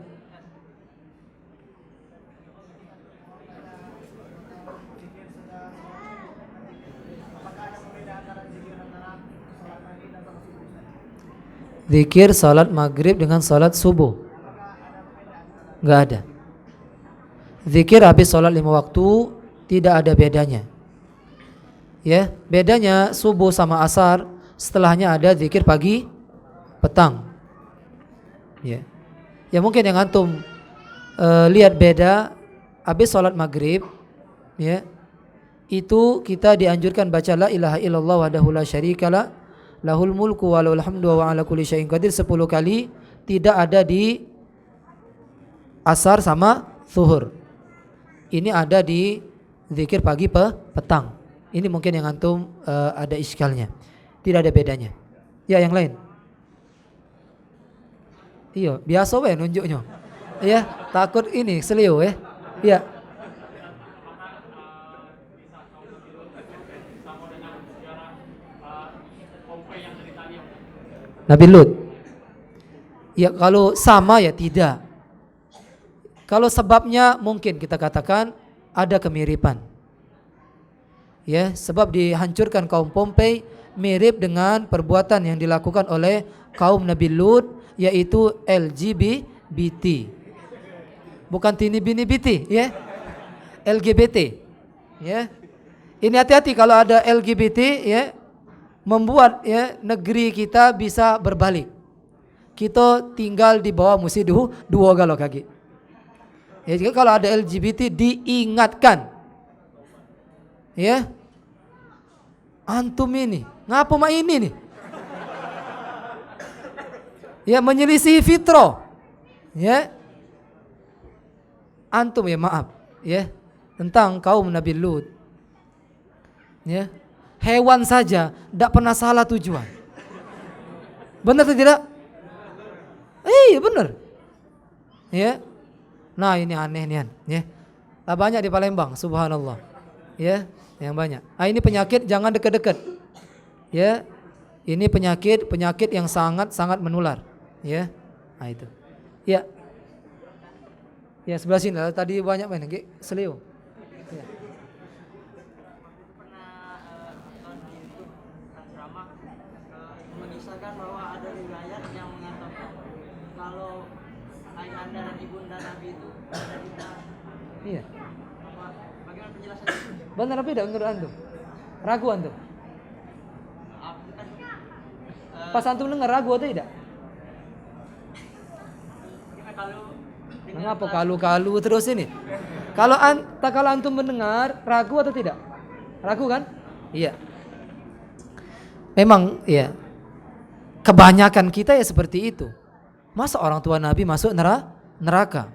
Zikir salat maghrib dengan salat subuh. Enggak ada. Zikir habis salat 5 waktu tidak ada bedanya. Ya, bedanya subuh sama asar, setelahnya ada zikir pagi, petang. Ya. Ya mungkin yang antum lihat beda habis salat maghrib, ya. Itu kita dianjurkan baca la ilaha illallah wahdahu la syarikalah lahul mulku wa lahul hamdu wa ala kulli syai'in qadir 10 kali, tidak ada di asar sama zuhur. Ini ada di zikir pagi petang. Ini mungkin yang antum ada iskalnya. Tidak ada bedanya. Ya yang lain. Iya, biasa wae nunjuknya. Ya, takut ini selio ya. Ya. Nabi Lut. Ya kalau sama ya tidak. Kalau sebabnya mungkin kita katakan ada kemiripan. Ya, sebab dihancurkan kaum Pompei mirip dengan perbuatan yang dilakukan oleh kaum Nabi Lut, yaitu LGBT. Bukan tini-bini-biti, ya. LGBT. Ya. Ini hati-hati kalau ada LGBT, ya. Membuat ya negeri kita bisa berbalik. Kita tinggal di bawah musi dua galau kaki. Ya, jadi kalau ada LGBT diingatkan. Ya. Antum ini, ngapa mah ini nih? Ya menyelisihi fitrah. Ya. Antum ya maaf, ya. Tentang kaum Nabi Lut. Ya. Hewan saja tidak pernah salah tujuan. Benar atau tidak? Iya benar. Ya. Nah ini aneh nih, ya. Banyak di Palembang, subhanallah. Ya, yang banyak. Ini penyakit jangan dekat-dekat. Ya. Ini penyakit yang sangat menular, ya. Nah itu. Ya. Ya sebelah sini tadi banyak main seleo. Ya. Mengisahkan bahwa ada riwayat yang mengatakan kalau ayahanda dan ibunda Nabi itu ada di dalam. Iya. Bagaimana penjelasannya? Benar apa tidak menurut antum? Ragu antum? Pas antum dengar ragu atau tidak? Mengapa kalu terus ini? Kalau antum mendengar ragu atau tidak? Ragu kan? Iya. Memang ya. Kebanyakan kita ya seperti itu. Masa orang tua Nabi masuk neraka?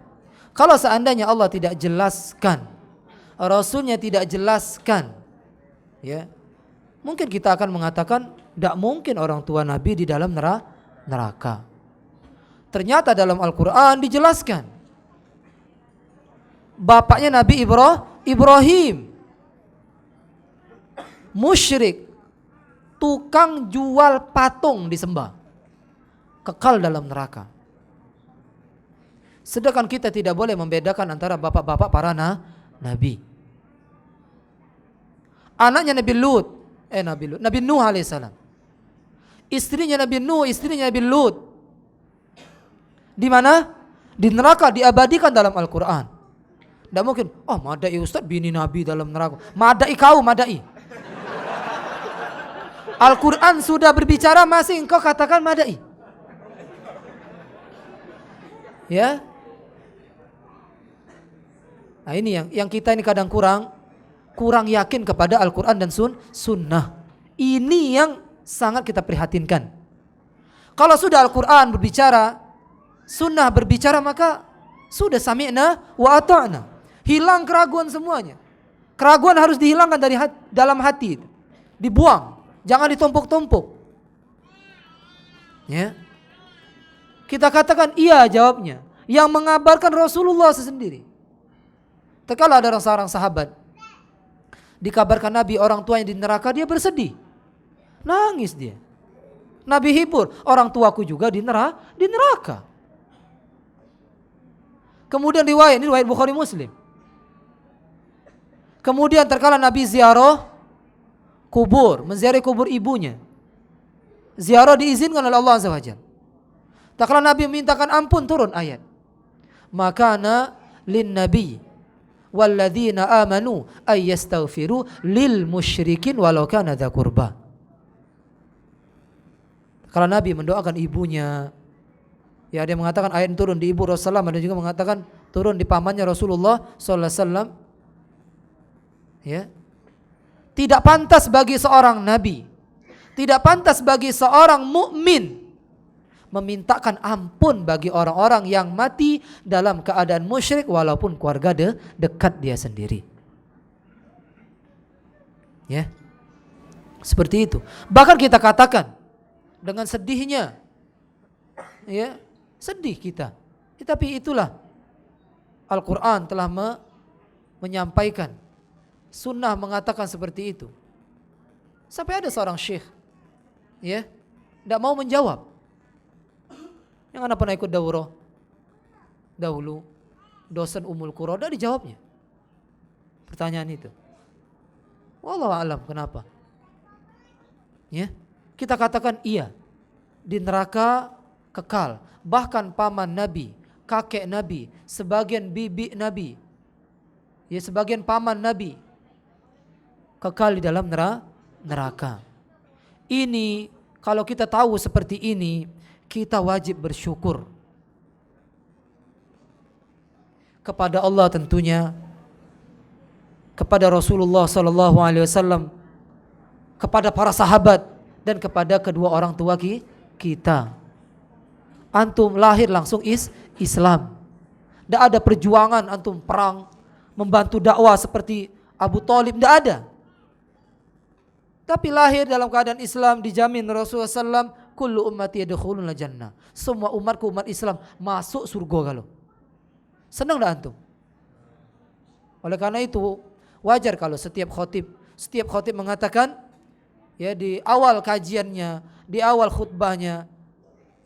Kalau seandainya Allah tidak jelaskan, Rasulnya tidak jelaskan, ya, mungkin kita akan mengatakan tidak mungkin orang tua Nabi di dalam neraka. Ternyata dalam Al-Quran dijelaskan. Bapaknya Nabi Ibrahim, musyrik, tukang jual patung disembah, kekal dalam neraka. Sedangkan kita tidak boleh membedakan antara bapak-bapak para nabi. Anaknya Nabi Nuh alaihissalam, istrinya Nabi Nuh, istrinya Nabi Lut. Di mana? Di neraka, diabadikan dalam Al-Quran. Tidak mungkin, madai Ustaz bini Nabi dalam neraka. Madai kau, madai. Al-Quran sudah berbicara masih engkau katakan madai. Ya. Nah ini yang kita ini kadang kurang yakin kepada Al-Quran dan sunnah. Ini yang sangat kita prihatinkan. Kalau sudah Al-Quran berbicara sunnah berbicara, maka sudah sami'na wa ata'na. Hilang keraguan semuanya. Keraguan harus dihilangkan dari dalam hati, dibuang, jangan ditumpuk-tumpuk. Ya. Kita katakan iya jawabnya. Yang mengabarkan Rasulullah sendiri. Terkala ada seorang sahabat dikabarkan Nabi orang tuanya di neraka, dia bersedih. Nangis dia. Nabi hibur, orang tuaku juga di neraka. Kemudian ini riwayat Bukhari Muslim. Kemudian terkala Nabi ziarah kubur, menziarahi kubur ibunya. Ziarah diizinkan oleh Allah Azza wa Jalla. Terkala Nabi memintakan ampun, turun ayat. Makana lin nabi walladzina amanu ay yastaghfiru lil musyrikin walau kana dza qurba. Kalau Nabi mendoakan ibunya, ya ada yang mengatakan ayat turun di ibu Rasulullah, ada juga mengatakan turun di pamannya Rasulullah sallallahu alaihi wasallam. Ya. Tidak pantas bagi seorang nabi, tidak pantas bagi seorang mukmin memintakan ampun bagi orang-orang yang mati dalam keadaan musyrik walaupun keluarga dekat dia sendiri. Ya. Seperti itu. Bahkan kita katakan dengan sedihnya, ya, sedih kita. Tetapi itulah Al-Quran telah menyampaikan, sunnah mengatakan seperti itu. Sampai ada seorang syekh, ya, tidak mau menjawab. Yang anak pernah ikut daurah dahulu, dosen Ummul Qura, tidak dijawabnya pertanyaan itu. Wallahu a'lam kenapa. Ya, kita katakan iya, di neraka kekal. Bahkan paman Nabi, kakek Nabi, sebagian bibi Nabi, ya sebagian paman Nabi kekal di dalam neraka. Ini kalau kita tahu seperti ini, kita wajib bersyukur kepada Allah tentunya, kepada Rasulullah sallallahu alaihi wasallam, kepada para sahabat dan kepada kedua orang tua kita. Antum lahir langsung Islam. Tidak ada perjuangan antum perang, membantu dakwah seperti Abu Thalib, tidak ada. Tapi lahir dalam keadaan Islam, dijamin Rasulullah SAW, kullu ummati yadkhuluna jannah. Semua umatku, umat Islam, masuk surga kalau. Senang dah antum? Oleh karena itu, wajar kalau setiap khotib mengatakan, ya di awal kajiannya, di awal khutbahnya,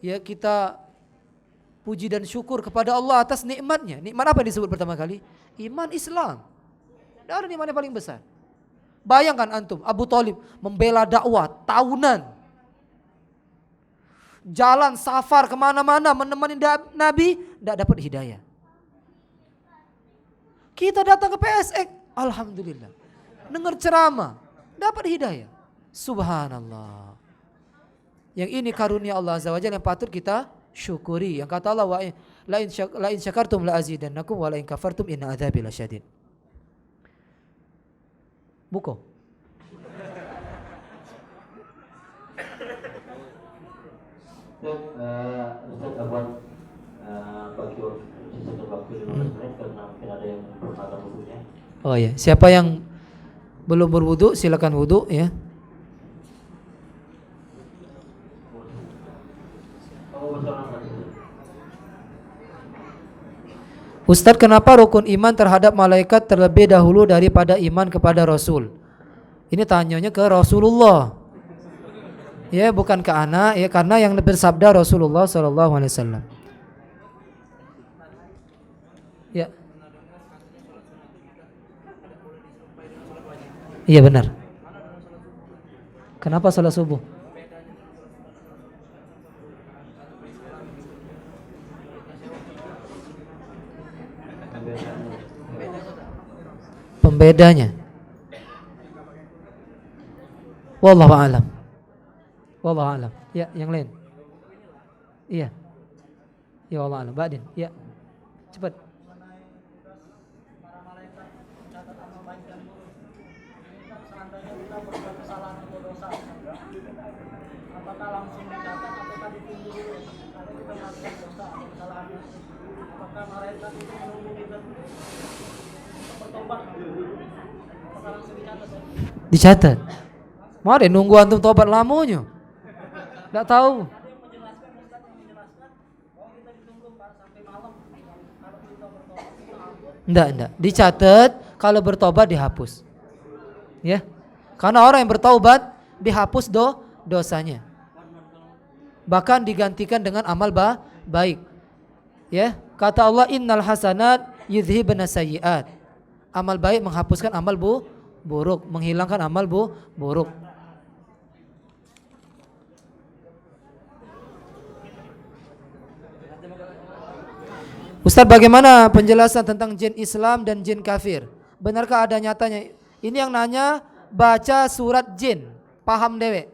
ya kita puji dan syukur kepada Allah atas nikmatnya. Nikmat apa yang disebut pertama kali? Iman Islam. Tidak ada nikmat yang paling besar. Bayangkan antum, Abu Thalib membela dakwah tahunan, jalan safar kemana-mana menemani Nabi, tidak dapat hidayah. Kita datang ke PSX, alhamdulillah, dengar ceramah, dapat hidayah. Subhanallah. Yang ini karunia Allah Azza wa Jalla yang patut kita syukuri. Yang kata Allah, la in syakartum la azidannakum wa la in kafartum inna adzabi lasyadid. Buko. Ustaz Afwan, bagi sisa waktu 15 menit karena mungkin ada yang belum ada wudunya. Oh ya, siapa yang belum berwudu silakan wudu ya. Ustadz, kenapa rukun iman terhadap malaikat terlebih dahulu daripada iman kepada Rasul? Ini tanyanya ke Rasulullah, ya bukan ke anak, ya karena yang bersabda Rasulullah SAW. Ya, iya benar. Kenapa salat subuh? Pembedanya, wallahu a'lam. Wallahu a'lam. Ya, yang lain. Iya. Ya wallahu a'lam. Badin. Ya. Cepat. berbuat kesalahan atau dosa, apakah langsung dicatat ataukah ditunggu dulu kalau kita melakukan dosa atau kesalahan? Apakah malaikat itu menunggu kita bertobat? Apakah langsung dicatat? Dicatat. Mari nunggu antum tobat lamonyo. Enggak tahu. Ada yang menjelaskan, Ustaz yang menjelaskan bahwa kita ditunggu sampai malam. Kalau kita bertobat kita ampun. Enggak. Dicatat, kalau bertobat dihapus. Ya. Karena orang yang bertaubat dihapus dosanya. Bahkan digantikan dengan amal baik. Ya. Kata Allah, innal hasanat yudhibna sayyi'at. Amal baik menghapuskan amal buruk, menghilangkan amal buruk. Ustaz, bagaimana penjelasan tentang jin Islam dan jin kafir? Benarkah ada nyatanya? Ini yang nanya baca surat jin, paham dewe.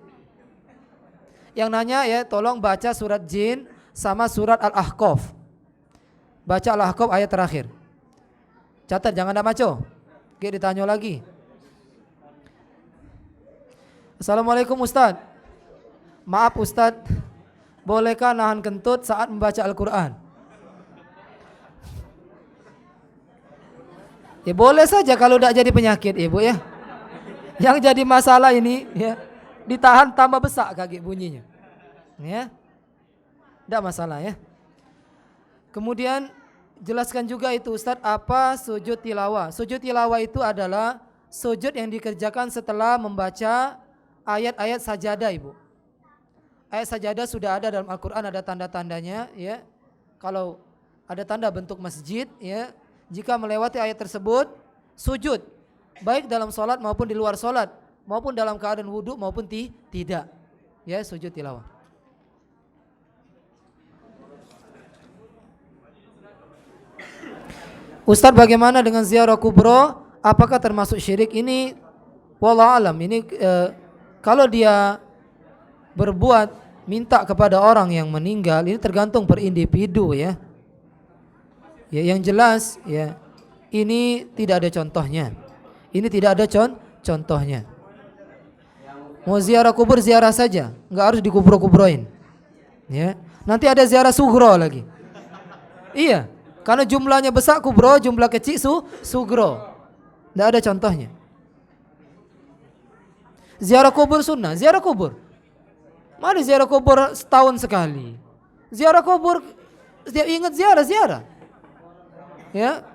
Yang nanya ya, tolong baca surat jin sama surat Al-Ahqaf. Baca Al-Ahqaf ayat terakhir. Catat, jangan ada maco. Oke, ditanya lagi. Assalamualaikum Ustaz. Maaf Ustaz, bolehkah nahan kentut saat membaca Al-Quran? Ya boleh saja kalau tidak jadi penyakit ibu ya. Yang jadi masalah ini ya, ditahan tambah besar kaki bunyinya. Ya. Tidak masalah ya. Kemudian jelaskan juga itu Ustaz, apa sujud tilawah? Sujud tilawah itu adalah sujud yang dikerjakan setelah membaca ayat-ayat sajadah ibu. Ayat sajadah sudah ada dalam Al-Quran, ada tanda-tandanya ya. Kalau ada tanda bentuk masjid ya, jika melewati ayat tersebut sujud, baik dalam sholat maupun di luar sholat, maupun dalam keadaan wudhu maupun tidak ya, sujud tilawah. Ustaz, bagaimana dengan ziarah kubro? Apakah termasuk syirik? Ini wallahu alam, ini kalau dia berbuat minta kepada orang yang meninggal, ini tergantung per individu ya. Ya, yang jelas ya, ini tidak ada contohnya. Ini tidak ada contohnya. Mau ziarah kubur ziarah saja, nggak harus dikubro-kubroin. Ya, nanti ada ziarah sugro lagi. Iya, karena jumlahnya besar kubro, jumlah kecil sugro. Nggak ada contohnya. Ziarah kubur sunnah, ziarah kubur. Mari ziarah kubur setahun sekali. Ziarah kubur, setiap ingat ziarah. Ya.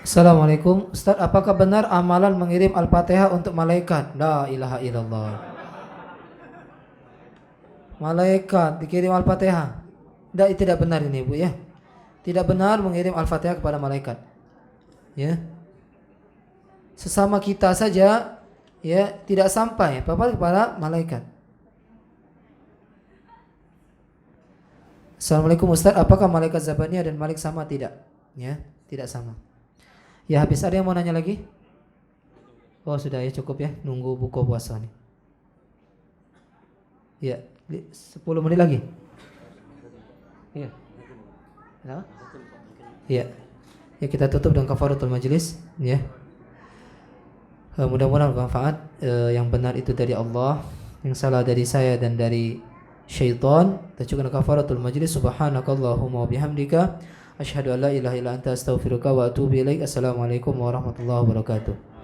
Assalamualaikum Ustaz, apakah benar amalan mengirim Al-Fatihah untuk malaikat? La ilaha illallah. Malaikat dikirim Al-Fatihah? Tidak benar ini ibu ya. Tidak benar mengirim Al-Fatihah kepada malaikat. Ya. Sesama kita saja ya, tidak sampai kepada malaikat. Assalamualaikum Ustaz, apakah malaikat Zabaniyah dan Malik sama? Tidak. Ya, tidak sama. Ya habis, ada yang mau nanya lagi? Oh sudah ya, cukup ya, nunggu buka puasa nih. Ya, 10 menit lagi. Iya. Kenapa? Iya. Ya kita tutup dengan kafaratul majlis ya. Mudah-mudahan bermanfaat. Yang benar itu dari Allah, yang salah dari saya dan dari syaitan. Tajukan kafaratul majlis. Subhanakallahumma wa bihamdika asyhadu an la ilaha illa anta astaghfiruka wa atubu ilaik. Assalamualaikum warahmatullahi wabarakatuh.